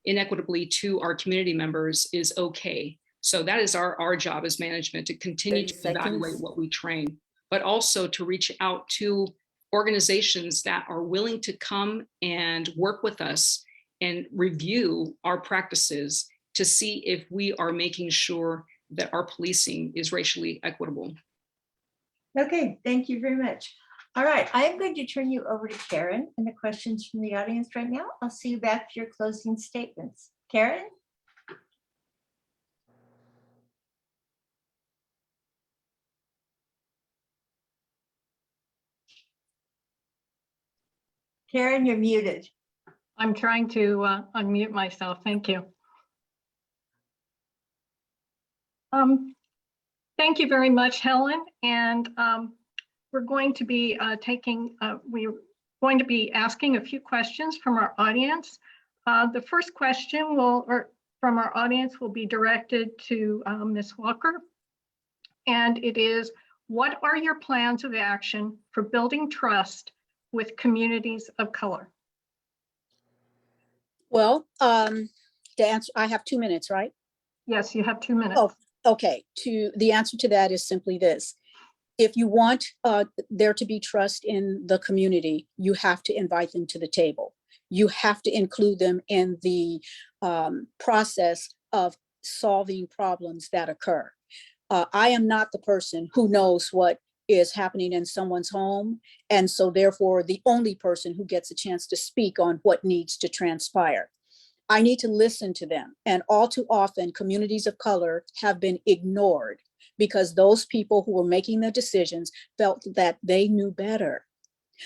inequitably to our community members is okay. So that is our job as management, to continue 30 to evaluate seconds. what we train, but also to reach out to organizations that are willing to come and work with us and review our practices to see if we are making sure that our policing is racially equitable. Okay, thank you very much. All right, I am going to turn you over to Karen and the questions from the audience right now. I'll see you back for your closing statements. Karen? Karen, you're muted. I'm trying to unmute myself. Thank you. Thank you very much, Helen. And we're going to be asking a few questions from our audience. The first question from our audience will be directed to Ms. Walker. And it is, what are your plans of action for building trust with communities of color? Well, to answer, I have 2 minutes, right? Yes, you have 2 minutes. Oh, okay. The answer to that is simply this. If you want there to be trust in the community, you have to invite them to the table. You have to include them in the process of solving problems that occur. I am not the person who knows what is happening in someone's home. And so therefore the only person who gets a chance to speak on what needs to transpire. I need to listen to them. And all too often, communities of color have been ignored because those people who were making the decisions felt that they knew better.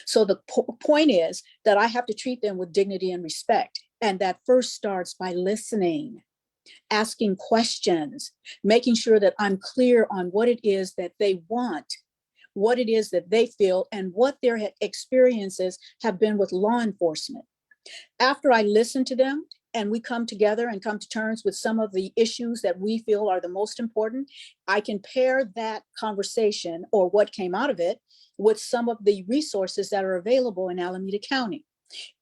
So the point is that I have to treat them with dignity and respect. And that first starts by listening, asking questions, making sure that I'm clear on what it is that they want, what it is that they feel, and what their experiences have been with law enforcement. After I listen to them and we come together and come to terms with some of the issues that we feel are the most important, I can pair that conversation or what came out of it with some of the resources that are available in Alameda County.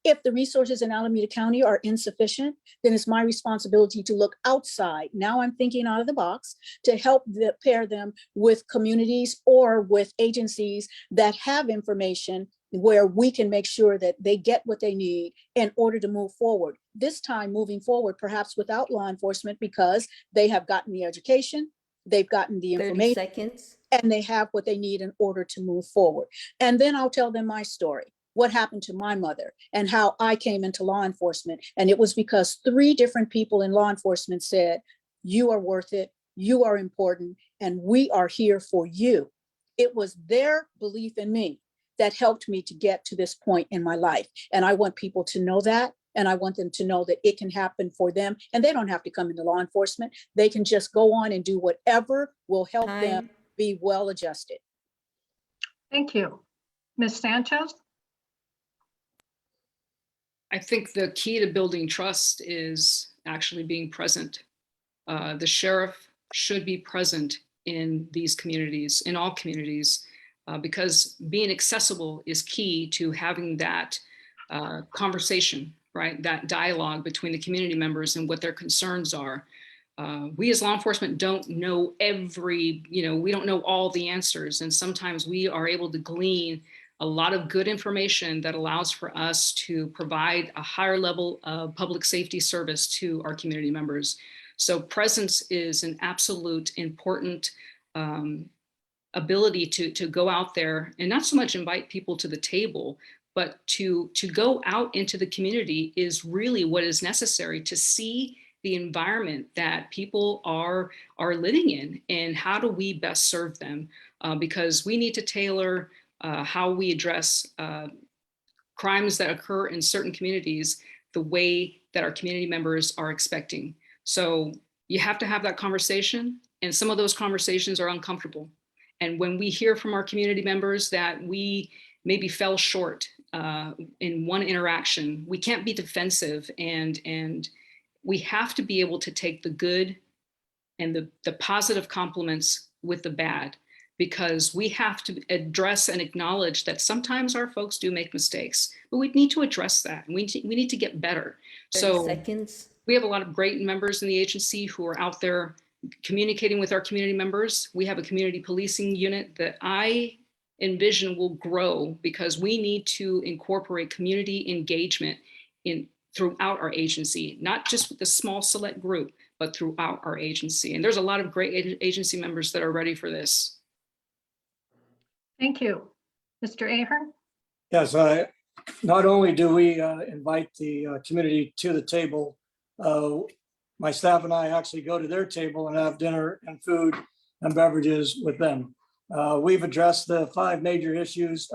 If the resources in Alameda County are insufficient, then it's my responsibility to look outside. Now I'm thinking out of the box to help pair them with communities or with agencies that have information where we can make sure that they get what they need in order to move forward. This time moving forward, perhaps without law enforcement, because they have gotten the education, they've gotten the 30 information, seconds. and they have what they need in order to move forward. And then I'll tell them my story, what happened to my mother and how I came into law enforcement. And it was because 3 different people in law enforcement said, you are worth it, you are important, and we are here for you. It was their belief in me that helped me to get to this point in my life. And I want people to know that. And I want them to know that it can happen for them. And they don't have to come into law enforcement. They can just go on and do whatever will help them be well adjusted. Thank you. Ms. Sanchez? I think the key to building trust is actually being present. The sheriff should be present in these communities, in all communities. because being accessible is key to having that conversation, right? That dialogue between the community members and what their concerns are. We as law enforcement don't know we don't know all the answers. And sometimes we are able to glean a lot of good information that allows for us to provide a higher level of public safety service to our community members. So presence is an absolute important ability to go out there and not so much invite people to the table, but to go out into the community is really what is necessary to see the environment that people are living in and how do we best serve them, because we need to tailor how we address crimes that occur in certain communities the way that our community members are expecting. So you have to have that conversation, and some of those conversations are uncomfortable. And when we hear from our community members that we maybe fell short in one interaction, we can't be defensive, and we have to be able to take the good and the positive compliments with the bad, because we have to address and acknowledge that sometimes our folks do make mistakes, but we need to address that. We need to get better. 30 So seconds. we have a lot of great members in the agency who are out there communicating with our community members. We have a community policing unit that I envision will grow because we need to incorporate community engagement throughout our agency, not just with the small select group, but throughout our agency. And there's a lot of great agency members that are ready for this. Thank you. Mr. Ahern? Yes, not only do we invite the community to the table, my staff and I actually go to their table and have dinner and food and beverages with them. We've addressed the 5 major issues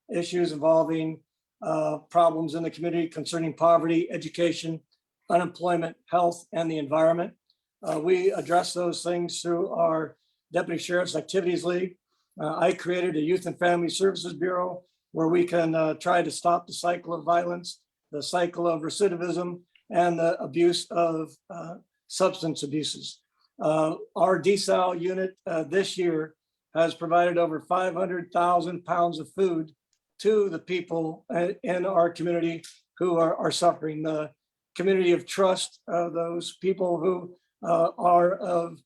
involving problems in the community concerning poverty, education, unemployment, health, and the environment. We address those things through our Deputy Sheriff's Activities League. I created a Youth and Family Services Bureau where we can try to stop the cycle of violence, the cycle of recidivism, and the abuse of substance abuses. Our DSAL unit this year has provided over 500,000 pounds of food to the people in our community who are suffering. The community of trust, those people who are of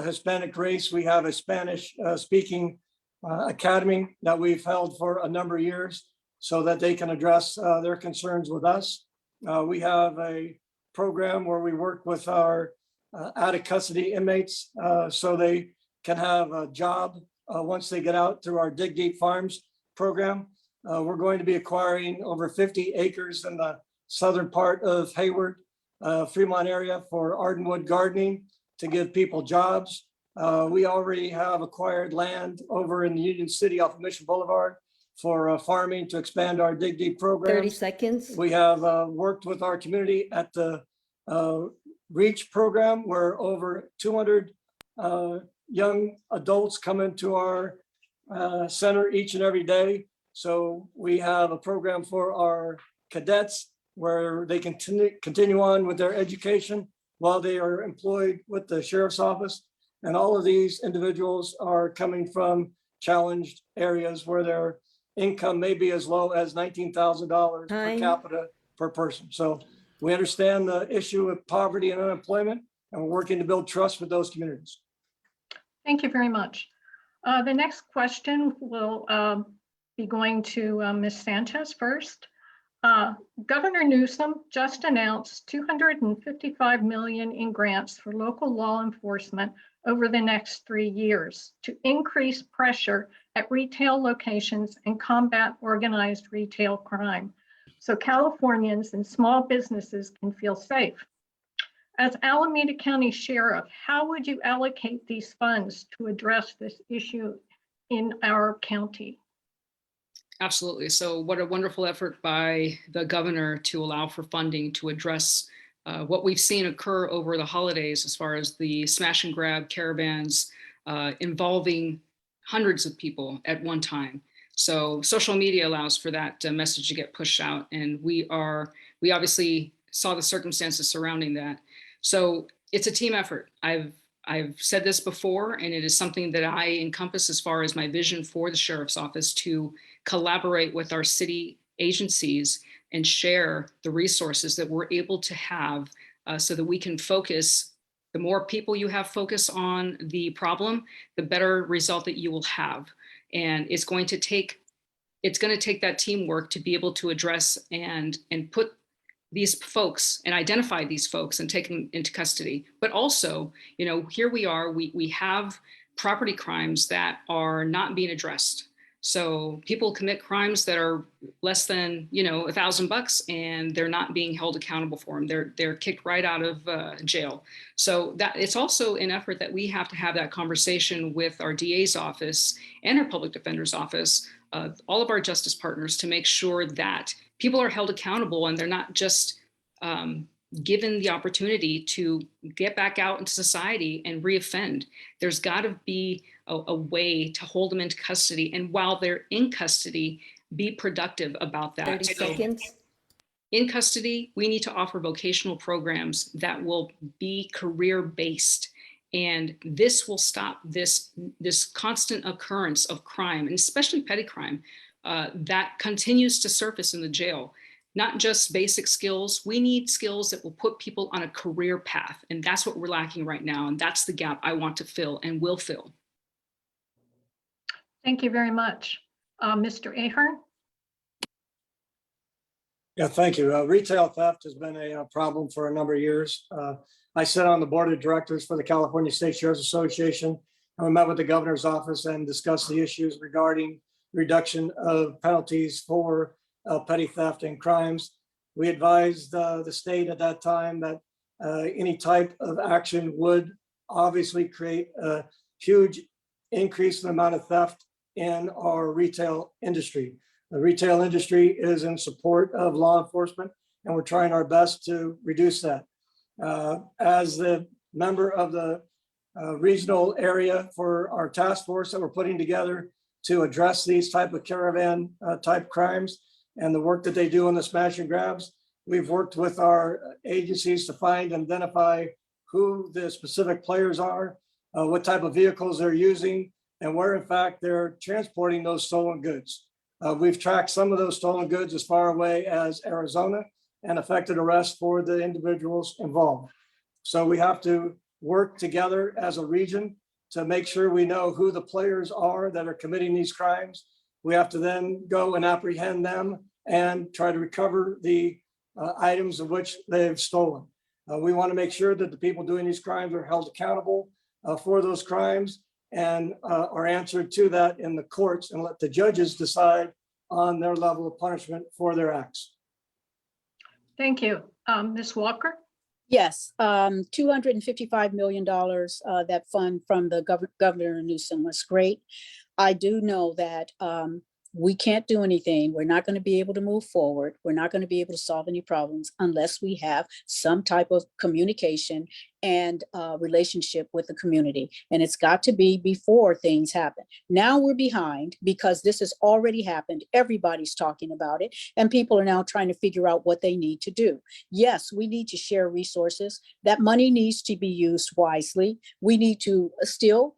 Hispanic race. We have a Spanish speaking academy that we've held for a number of years so that they can address their concerns with us. We have a program where we work with our out of custody inmates so they can have a job once they get out through our Dig Deep Farms program. We're going to be acquiring over 50 acres in the southern part of Hayward, Fremont area for Ardenwood gardening to give people jobs. We already have acquired land over in Union City off of Mission Boulevard for farming to expand our Dig Deep program. 30 seconds. We have worked with our community at the REACH program where over 200 young adults come into our center each and every day. So we have a program for our cadets where they can continue on with their education while they are employed with the sheriff's office. And all of these individuals are coming from challenged areas where their income may be as low as $19,000 per Time. capita per person. So we understand the issue of poverty and unemployment, and we're working to build trust with those communities. Thank you very much. The next question will be going to Ms. Sanchez first. Governor Newsom just announced $255 million in grants for local law enforcement over the next 3 years to increase pressure at retail locations and combat organized retail crime, so Californians and small businesses can feel safe. As Alameda County Sheriff, how would you allocate these funds to address this issue in our county? Absolutely. So what a wonderful effort by the governor to allow for funding to address what we've seen occur over the holidays as far as the smash and grab caravans involving hundreds of people at one time. So social media allows for that message to get pushed out. And we obviously saw the circumstances surrounding that. So it's a team effort. I've I've said this before, and it is something that I encompass as far as my vision for the sheriff's office, to collaborate with our city agencies and share the resources that we're able to have so that we can focus. The more people you have focus on the problem, the better result that you will have. And it's going to take that teamwork to be able to address and put these folks and identify these folks and take them into custody. But also, here we are, we have property crimes that are not being addressed. So people commit crimes that are less than, $1,000, and they're not being held accountable for them. They're kicked right out of jail. So that it's also an effort that we have to have that conversation with our DA's office and our public defender's office, all of our justice partners, to make sure that people are held accountable and they're not just given the opportunity to get back out into society and reoffend. There's got to be a way to hold them into custody, and while they're in custody, be productive about that. 30 seconds. In custody, we need to offer vocational programs that will be career-based, and this will stop this constant occurrence of crime, and especially petty crime, that continues to surface in the jail. Not just basic skills. We need skills that will put people on a career path, and that's what we're lacking right now, and that's the gap I want to fill and will fill. Thank you very much. Mr. Ahern? Yeah, thank you. Retail theft has been a problem for a number of years. I sit on the board of directors for the California State Sheriff's Association, and we met with the governor's office and discussed the issues regarding reduction of penalties for petty theft and crimes. We advised the state at that time that any type of action would obviously create a huge increase in the amount of theft in our retail industry. The retail industry is in support of law enforcement, and we're trying our best to reduce that. As the member of the regional area for our task force that we're putting together to address these type of caravan type crimes and the work that they do on the smash and grabs, we've worked with our agencies to find and identify who the specific players are, what type of vehicles they're using, and where in fact they're transporting those stolen goods. We've tracked some of those stolen goods as far away as Arizona and effected arrests for the individuals involved. So we have to work together as a region to make sure we know who the players are that are committing these crimes. We have to then go and apprehend them and try to recover the items of which they've stolen. We want to make sure that the people doing these crimes are held accountable for those crimes and are answered to that in the courts, and let the judges decide on their level of punishment for their acts. Thank you. Ms. Walker? Yes, $255 million, that fund from the Governor Newsom was great. I do know that we can't do anything. We're not going to be able to move forward. We're not going to be able to solve any problems unless we have some type of communication and relationship with the community. And it's got to be before things happen. Now we're behind because this has already happened. Everybody's talking about it, and people are now trying to figure out what they need to do. Yes, we need to share resources. That money needs to be used wisely. We need to still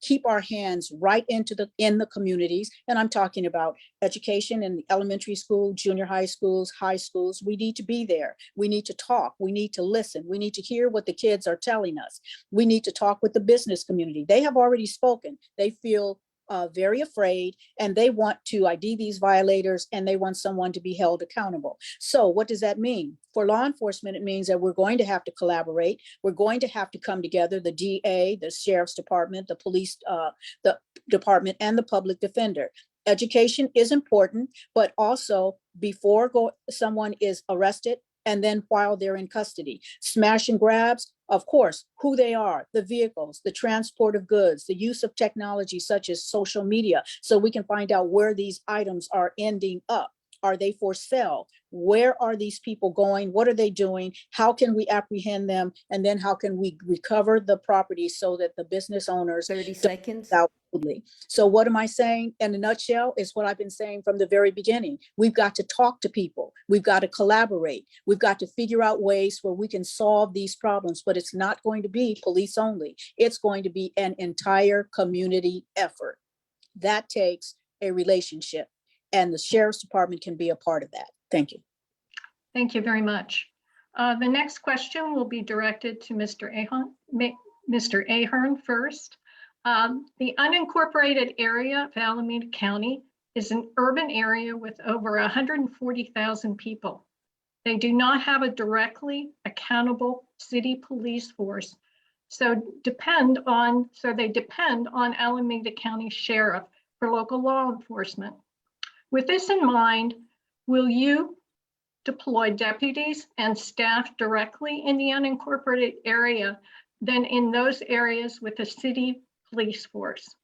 keep our hands right in the communities. And I'm talking about education in the elementary school, junior high schools, high schools. We need to be there. We need to talk. We need to listen. We need to hear what the kids are telling us. We need to talk with the business community. They have already spoken. They feel very afraid, and they want to ID these violators, and they want someone to be held accountable. So what does that mean? For law enforcement, it means that we're going to have to collaborate. We're going to have to come together, the DA, the sheriff's department, the police the department, and the public defender. Education is important, but also before someone is arrested, and then while they're in custody. Smash and grabs, of course, who they are, the vehicles, the transport of goods, the use of technology such as social media, so we can find out where these items are ending up. Are they for sale? Where are these people going? What are they doing? How can we apprehend them? And then how can we recover the property so that the business owners 30 seconds. out loudly? So what am I saying in a nutshell is what I've been saying from the very beginning. We've got to talk to people. We've got to collaborate. We've got to figure out ways where we can solve these problems, but it's not going to be police only. It's going to be an entire community effort. That takes a relationship, and the sheriff's department can be a part of that. Thank you. Thank you very much. The next question will be directed to Mr. Ahern first. The unincorporated area of Alameda County is an urban area with over 140,000 people. They do not have a directly accountable city police force, so they depend on Alameda County Sheriff for local law enforcement. With this in mind, will you deploy deputies and staff directly in the unincorporated area than in those areas with a city police force?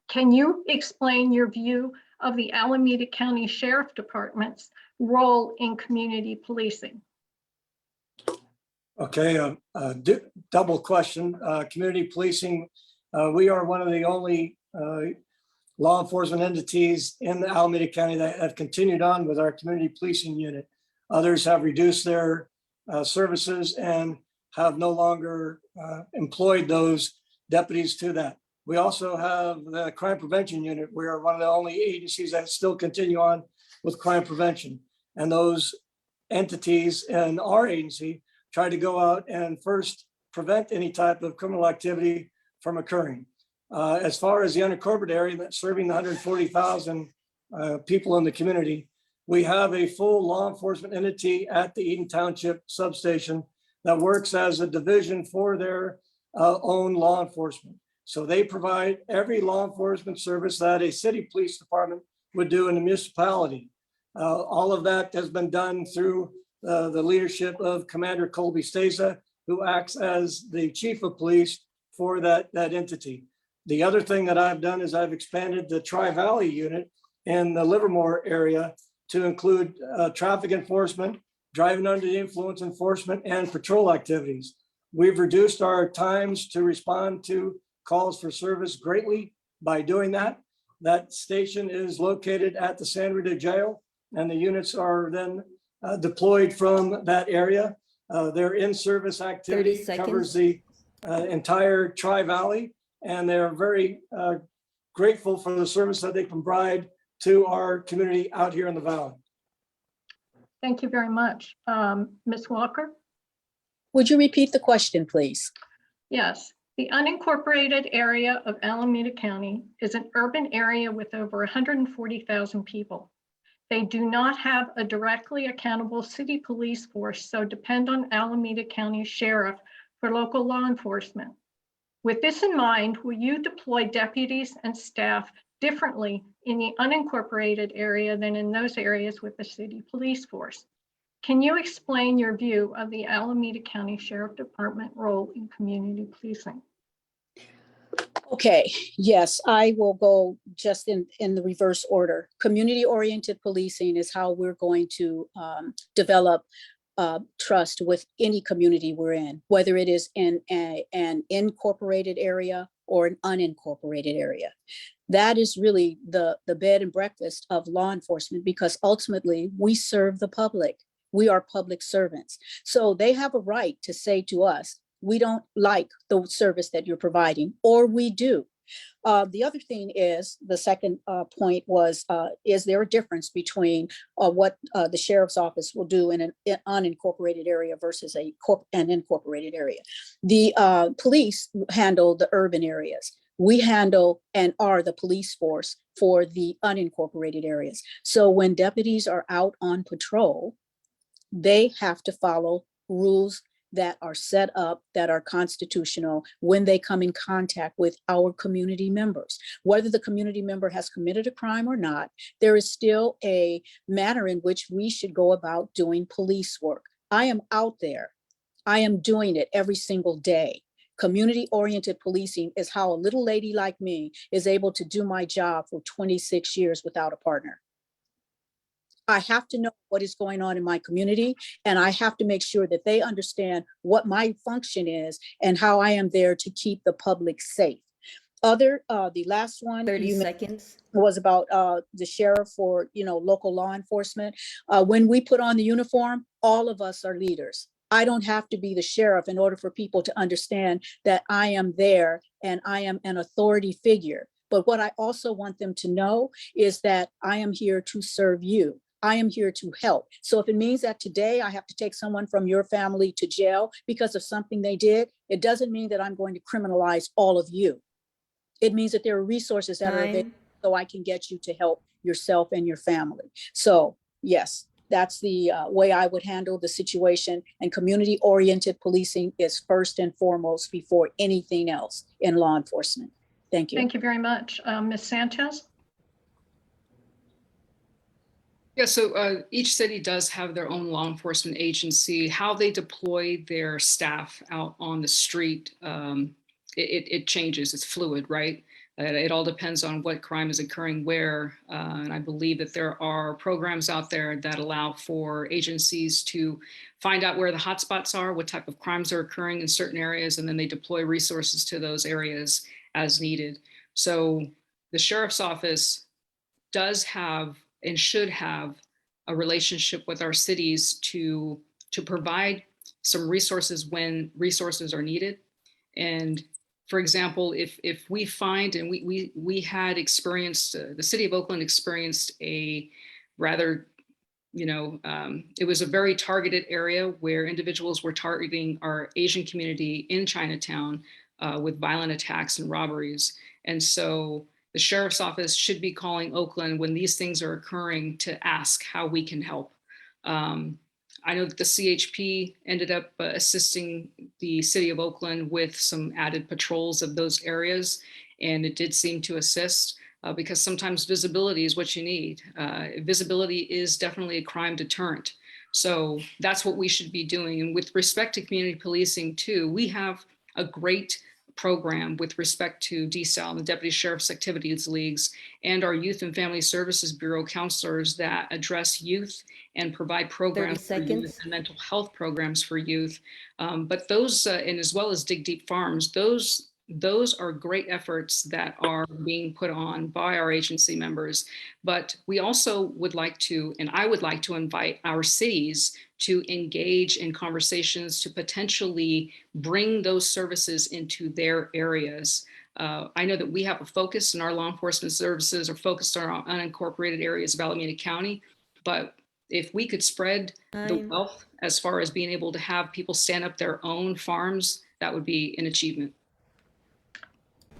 Can you explain your view of the Alameda County Sheriff Department's role in community policing? Okay, double question. Community policing, we are one of the only law enforcement entities in Alameda County that have continued on with our community policing unit. Others have reduced their services and have no longer employed those deputies to that. We also have the crime prevention unit. We are one of the only agencies that still continue on with crime prevention. And those entities in our agency try to go out and first prevent any type of criminal activity from occurring. As far as the unincorporated area that's serving the 140,000 people in the community, we have a full law enforcement entity at the Eden Township substation that works as a division for their own law enforcement. So they provide every law enforcement service that a city police department would do in the municipality. All of that has been done through the leadership of Commander Colby Steza, who acts as the chief of police for that entity. The other thing that I've done is I've expanded the Tri-Valley unit in the Livermore area to include traffic enforcement, driving under the influence enforcement, and patrol activities. We've reduced our times to respond to calls for service greatly by doing that. That station is located at the San Rita Jail, and the units are then deployed from that area. Their in-service activity 30 covers seconds. the entire Tri-Valley, and they're very grateful for the service that they provide to our community out here in the Valley. Thank you very much. Ms. Walker? Would you repeat the question, please? Yes. The unincorporated area of Alameda County is an urban area with over 140,000 people. They do not have a directly accountable city police force, so depend on Alameda County Sheriff for local law enforcement. With this in mind, will you deploy deputies and staff differently in the unincorporated area than in those areas with the city police force? Can you explain your view of the Alameda County Sheriff Department role in community policing? Okay, yes, I will go just in the reverse order. Community-oriented policing is how we're going to develop trust with any community we're in, whether it is in an incorporated area or an unincorporated area. That is really the bed and breakfast of law enforcement, because ultimately we serve the public. We are public servants. So they have a right to say to us, we don't like the service that you're providing, or we do. The other thing is, the second point was, is there a difference between what the sheriff's office will do in an unincorporated area versus an incorporated area? The police handle the urban areas. We handle and are the police force for the unincorporated areas. So when deputies are out on patrol, they have to follow rules that are set up, that are constitutional when they come in contact with our community members. Whether the community member has committed a crime or not, there is still a manner in which we should go about doing police work. I am out there. I am doing it every single day. Community-oriented policing is how a little lady like me is able to do my job for 26 years without a partner. I have to know what is going on in my community, and I have to make sure that they understand what my function is and how I am there to keep the public safe. The last one 30 you seconds. was about the sheriff or, local law enforcement. When we put on the uniform, all of us are leaders. I don't have to be the sheriff in order for people to understand that I am there and I am an authority figure. But what I also want them to know is that I am here to serve you. I am here to help. So if it means that today I have to take someone from your family to jail because of something they did, it doesn't mean that I'm going to criminalize all of you. It means that there are resources that are available Time. so I can get you to help yourself and your family. So yes, that's the way I would handle the situation. And community-oriented policing is first and foremost before anything else in law enforcement. Thank you. Thank you very much. Ms. Sanchez? Yeah, so each city does have their own law enforcement agency. How they deploy their staff out on the street, it changes. It's fluid, right? It all depends on what crime is occurring where. And I believe that there are programs out there that allow for agencies to find out where the hotspots are, what type of crimes are occurring in certain areas, and then they deploy resources to those areas as needed. So the sheriff's office does have and should have a relationship with our cities to provide some resources when resources are needed. And for example, if we find, and we had experienced, the city of Oakland experienced a rather, it was a very targeted area where individuals were targeting our Asian community in Chinatown with violent attacks and robberies. And so the sheriff's office should be calling Oakland when these things are occurring to ask how we can help. I know that the CHP ended up assisting the city of Oakland with some added patrols of those areas, and it did seem to assist because sometimes visibility is what you need. Visibility is definitely a crime deterrent. So that's what we should be doing. And with respect to community policing too, we have a great program with respect to DSAL and the Deputy Sheriff's Activities Leagues and our Youth and Family Services Bureau counselors that address youth and provide programs for 30 youth seconds. and mental health programs for youth. But those, and as well as Dig Deep Farms, those are great efforts that are being put on by our agency members. But we also would like to, and I would like to invite our cities to engage in conversations to potentially bring those services into their areas. I know that we have a focus in our law enforcement services are focused on unincorporated areas of Alameda County, but if we could spread the Time. wealth as far as being able to have people stand up their own farms, that would be an achievement.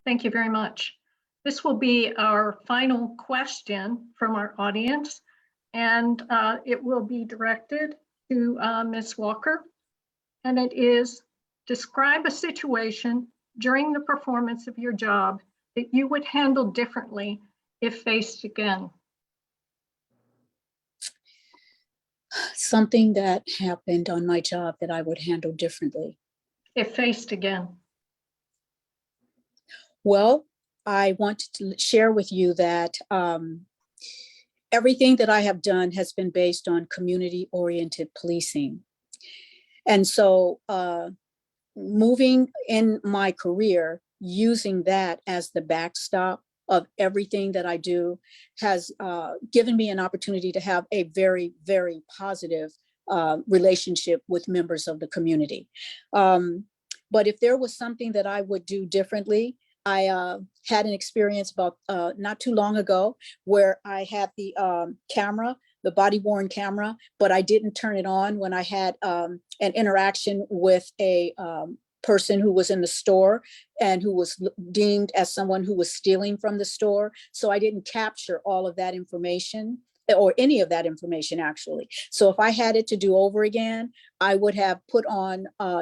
Thank you very much. This will be our final question from our audience, and it will be directed to Ms. Walker. And it is, describe a situation during the performance of your job that you would handle differently if faced again. Something that happened on my job that I would handle differently. If faced again. Well, I want to share with you that everything that I have done has been based on community-oriented policing. And so moving in my career, using that as the backstop of everything that I do has given me an opportunity to have a very, very positive relationship with members of the community. But if there was something that I would do differently, I had an experience about not too long ago where I had the camera, the body worn camera, but I didn't turn it on when I had an interaction with a person who was in the store and who was deemed as someone who was stealing from the store. So I didn't capture all of that information or any of that information actually. So if I had it to do over again, I would have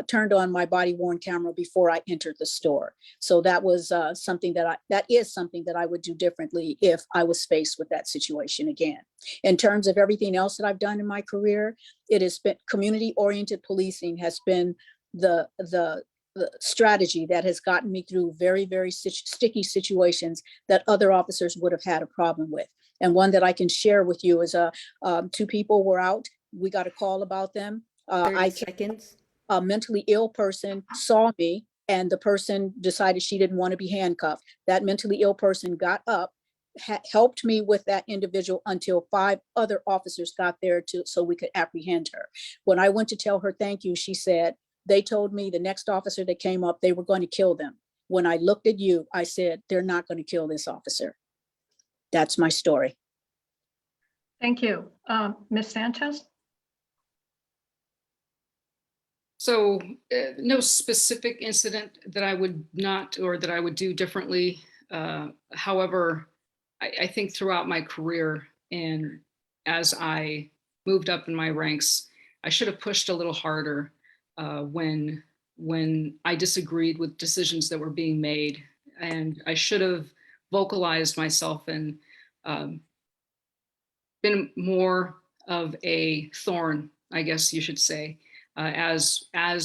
turned on my body worn camera before I entered the store. So that was something that is something that I would do differently if I was faced with that situation again. In terms of everything else that I've done in my career, it has been community-oriented policing has been the strategy that has gotten me through very, very sticky situations that other officers would have had a problem with. And one that I can share with you is two people were out. We got a call about them. 30 seconds. A mentally ill person saw me, and the person decided she didn't want to be handcuffed. That mentally ill person got up, helped me with that individual until 5 other officers got there so we could apprehend her. When I went to tell her thank you, she said, they told me the next officer that came up, they were going to kill them. When I looked at you, I said, they're not going to kill this officer. That's my story. Thank you. Ms. Sanchez? So no specific incident that I would not, or that I would do differently. However, I think throughout my career and as I moved up in my ranks, I should have pushed a little harder when I disagreed with decisions that were being made. And I should have vocalized myself and been more of a thorn, I guess you should say, as I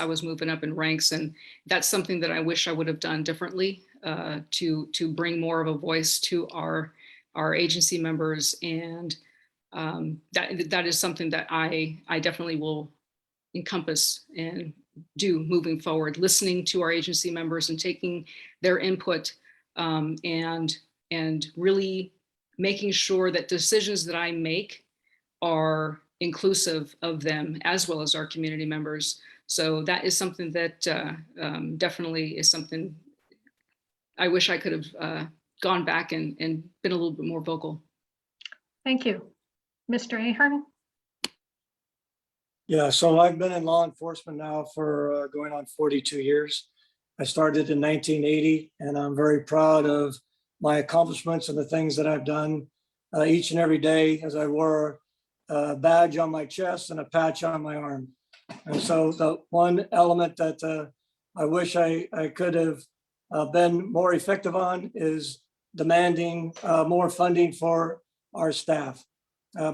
was moving up in ranks. And that's something that I wish I would have done differently, to bring more of a voice to our agency members. And that is something that I definitely will encompass and do moving forward, listening to our agency members and taking their input, and really making sure that decisions that I make are inclusive of them as well as our community members. So that is something that definitely is something I wish I could have gone back and been a little bit more vocal. Thank you. Mr. Ahern? Yeah, so I've been in law enforcement now for going on 42 years. I started in 1980, and I'm very proud of my accomplishments and the things that I've done each and every day, as I wore a badge on my chest and a patch on my arm. And so the one element that I wish I could have been more effective on is demanding more funding for our staff.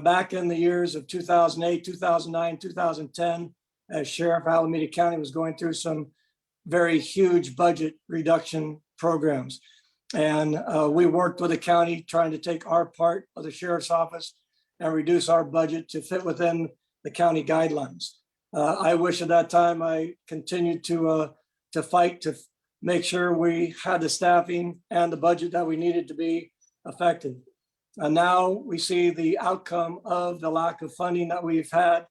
Back in the years of 2008, 2009, 2010, as Sheriff Alameda County was going through some very huge budget reduction programs. And we worked with the county trying to take our part of the sheriff's office and reduce our budget to fit within the county guidelines. I wish at that time I continued to fight to make sure we had the staffing and the budget that we needed to be effective. And now we see the outcome of the lack of funding that we've had.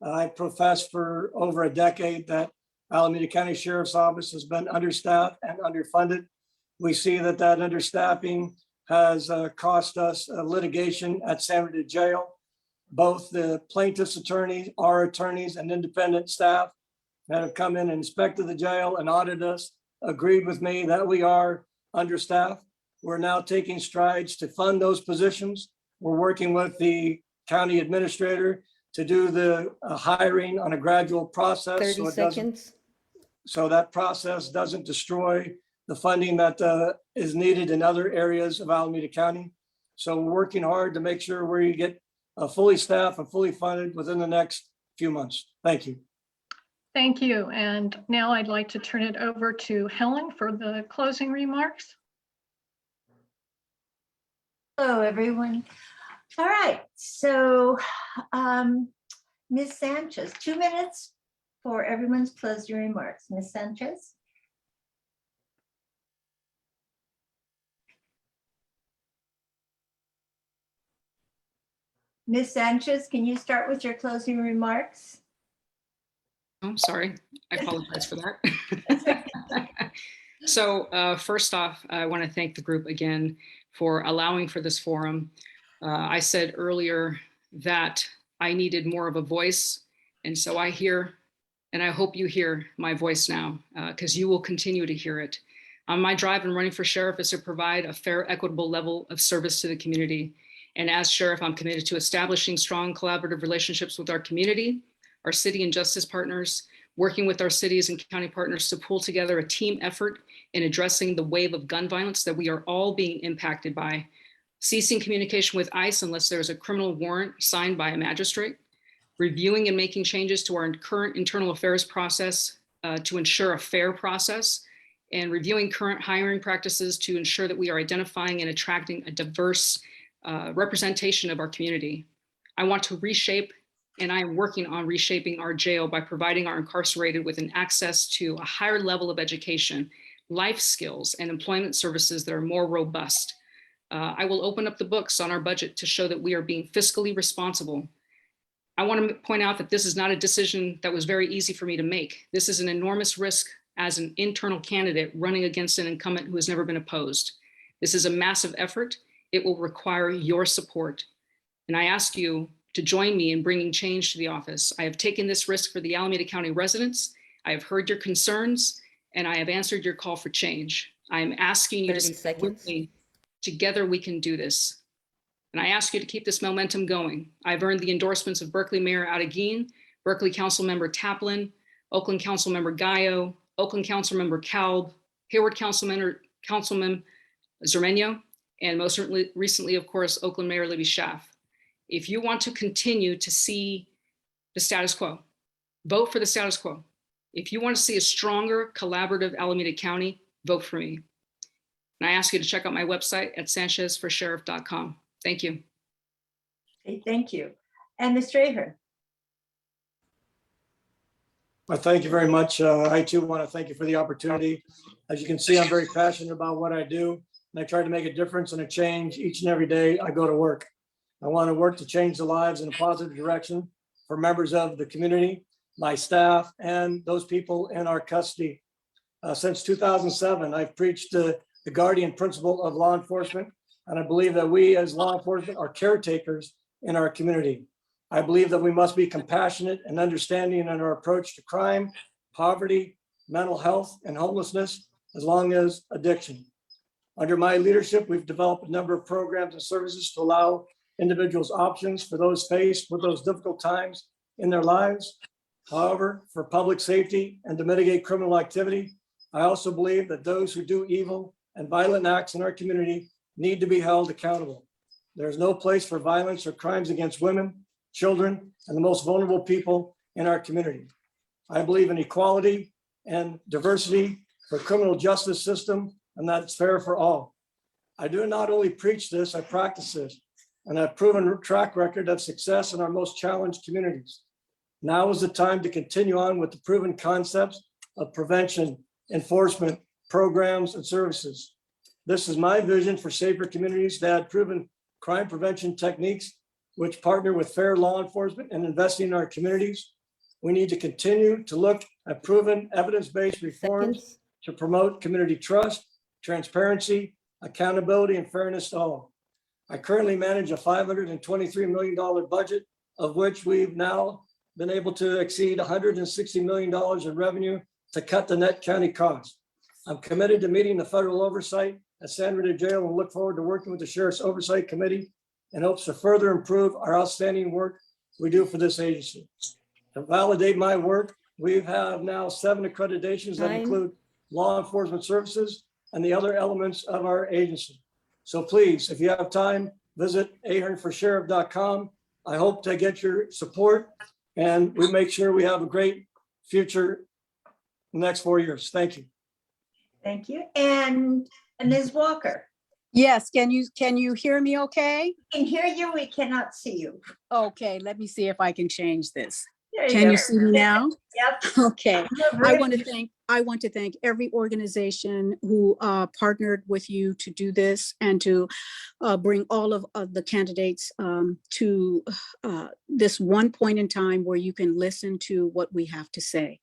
I professed for over a decade that Alameda County Sheriff's Office has been understaffed and underfunded. We see that understaffing has cost us litigation at San Bernardino Jail. Both the plaintiff's attorneys, our attorneys, and independent staff that have come in and inspected the jail and audited us agreed with me that we are understaffed. We're now taking strides to fund those positions. We're working with the county administrator to do the hiring on a gradual process. 30 seconds. So that process doesn't destroy the funding that is needed in other areas of Alameda County. So we're working hard to make sure we get fully staffed and fully funded within the next few months. Thank you. Thank you. And now I'd like to turn it over to Helen for the closing remarks. Hello, everyone. All right, so Ms. Sanchez, 2 minutes for everyone's closing remarks. Ms. Sanchez? Ms. Sanchez, can you start with your closing remarks? I'm sorry, I apologize for that. So first off, I want to thank the group again for allowing for this forum. I said earlier that I needed more of a voice, and so I hear, and I hope you hear my voice now, because you will continue to hear it. On my drive and running for sheriff is to provide a fair, equitable level of service to the community. And as sheriff, I'm committed to establishing strong collaborative relationships with our community, our city and justice partners, working with our cities and county partners to pull together a team effort in addressing the wave of gun violence that we are all being impacted by, ceasing communication with ICE unless there is a criminal warrant signed by a magistrate, reviewing and making changes to our current internal affairs process to ensure a fair process, and reviewing current hiring practices to ensure that we are identifying and attracting a diverse representation of our community. I want to reshape, and I am working on reshaping our jail by providing our incarcerated with an access to a higher level of education, life skills, and employment services that are more robust. I will open up the books on our budget to show that we are being fiscally responsible. I want to point out that this is not a decision that was very easy for me to make. This is an enormous risk as an internal candidate running against an incumbent who has never been opposed. This is a massive effort. It will require your support. And I ask you to join me in bringing change to the office. I have taken this risk for the Alameda County residents. I have heard your concerns, and I have answered your call for change. I am asking you to 30 stay with seconds. me. Together we can do this. And I ask you to keep this momentum going. I've earned the endorsements of Berkeley Mayor Adeguin, Berkeley Councilmember Taplin, Oakland Councilmember Gallo, Oakland Councilmember Kalb, Hayward Councilman Zermenio, and most recently, of course, Oakland Mayor Libby Schaaf. If you want to continue to see the status quo, vote for the status quo. If you want to see a stronger, collaborative Alameda County, vote for me. And I ask you to check out my website at sanchezforsheriff.com. Thank you. Okay, thank you. And Mr. Ahern. Well, thank you very much. I too want to thank you for the opportunity. As you can see, I'm very passionate about what I do, and I try to make a difference and a change each and every day I go to work. I want to work to change the lives in a positive direction for members of the community, my staff, and those people in our custody. Since 2007, I've preached the guardian principle of law enforcement, and I believe that we as law enforcement are caretakers in our community. I believe that we must be compassionate and understanding in our approach to crime, poverty, mental health, and homelessness, as long as addiction. Under my leadership, we've developed a number of programs and services to allow individuals options for those faced with those difficult times in their lives. However, for public safety and to mitigate criminal activity, I also believe that those who do evil and violent acts in our community need to be held accountable. There is no place for violence or crimes against women, children, and the most vulnerable people in our community. I believe in equality and diversity for criminal justice system, and that's fair for all. I do not only preach this, I practice this, and I've proven track record of success in our most challenged communities. Now is the time to continue on with the proven concepts of prevention, enforcement, programs, and services. This is my vision for safer communities that had proven crime prevention techniques which partner with fair law enforcement and investing in our communities. We need to continue to look at proven evidence-based reforms Seconds. to promote community trust, transparency, accountability, and fairness to all. I currently manage a $523 million budget, of which we've now been able to exceed $160 million in revenue to cut the net county cost. I'm committed to meeting the federal oversight at San Rita Jail and look forward to working with the Sheriff's Oversight Committee in hopes to further improve our outstanding work we do for this agency. To validate my work, we have now 7 accreditations that Time. include law enforcement services and the other elements of our agency. So please, if you have time, visit ahernforsheriff.com. I hope to get your support and we make sure we have a great future the next 4 years. Thank you. Thank you. And Ms. Walker. Yes, can you hear me okay? We can hear you, we cannot see you. Okay, let me see if I can change this. There Can go. you see me now? Yep. Okay. You're I very- want to thank every organization who partnered with you to do this and to bring all of the candidates to this one point in time where you can listen to what we have to say.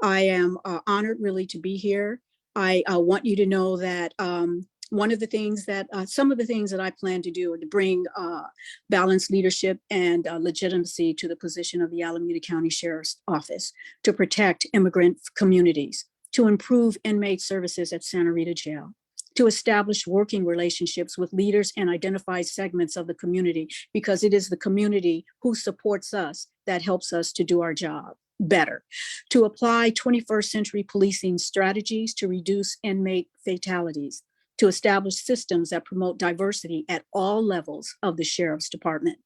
I am honored really to be here. I want you to know that one of the things that some of the things that I plan to do are to bring balanced leadership and legitimacy to the position of the Alameda County Sheriff's Office, to protect immigrant communities, to improve inmate services at Santa Rita Jail, to establish working relationships with leaders and identify segments of the community, because it is the community who supports us that helps us to do our job better, to apply 21st century policing strategies to reduce inmate fatalities, to establish systems that promote diversity at all levels of the Sheriff's Department,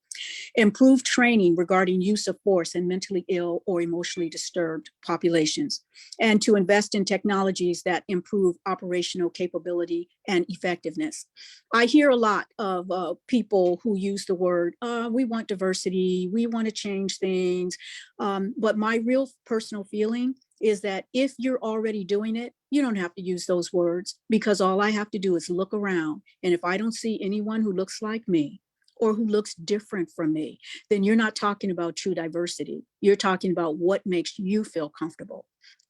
Improve training regarding use of force in mentally ill or emotionally disturbed populations, and to invest in technologies that improve operational capability and effectiveness. I hear a lot of people who use the word, we want diversity, we want to change things. But my real personal feeling is that if you're already doing it, you don't have to use those words, because all I have to do is look around. And if I don't see anyone who looks like me or who looks different from me, then you're not talking about true diversity. You're talking about what makes you feel comfortable.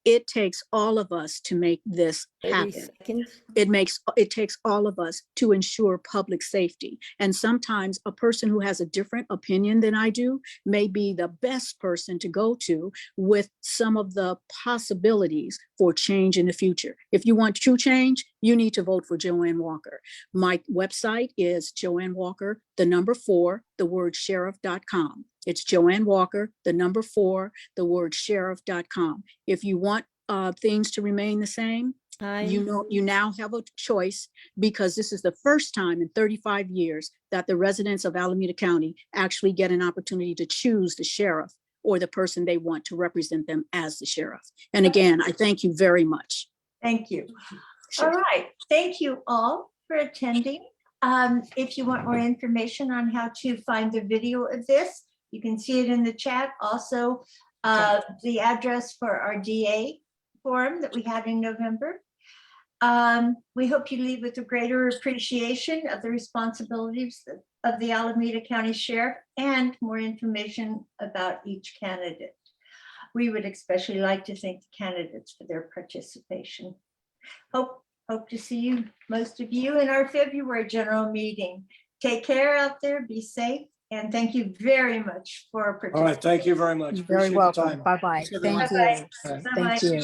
It takes all of us to make this 30 happen. seconds. It takes all of us to ensure public safety. And sometimes a person who has a different opinion than I do may be the best person to go to with some of the possibilities for change in the future. If you want true change, you need to vote for Joanne Walker. My website is Joanne Walker, 4, sheriff.com. It's Joanne Walker, 4, sheriff.com. If you want things to remain the same, you now have a choice, because this is the first time in 35 years that the residents of Alameda County actually get an opportunity to choose the sheriff or the person they want to represent them as the sheriff. And again, I thank you very much. Thank you. Sure. All right. Thank you all for attending. If you want more information on how to find the video of this, you can see it in the chat. Also, the address for our DA forum that we had in November. We hope you leave with a greater appreciation of the responsibilities of the Alameda County Sheriff and more information about each candidate. We would especially like to thank the candidates for their participation. Hope to see you, most of you, in our February general meeting. Take care out there, be safe, and thank you very much for participating. All right, thank you very much. You're very Appreciate the welcome. time. Bye-bye. Thanks, everyone. Thank you. Bye-bye. Thank Bye-bye. you.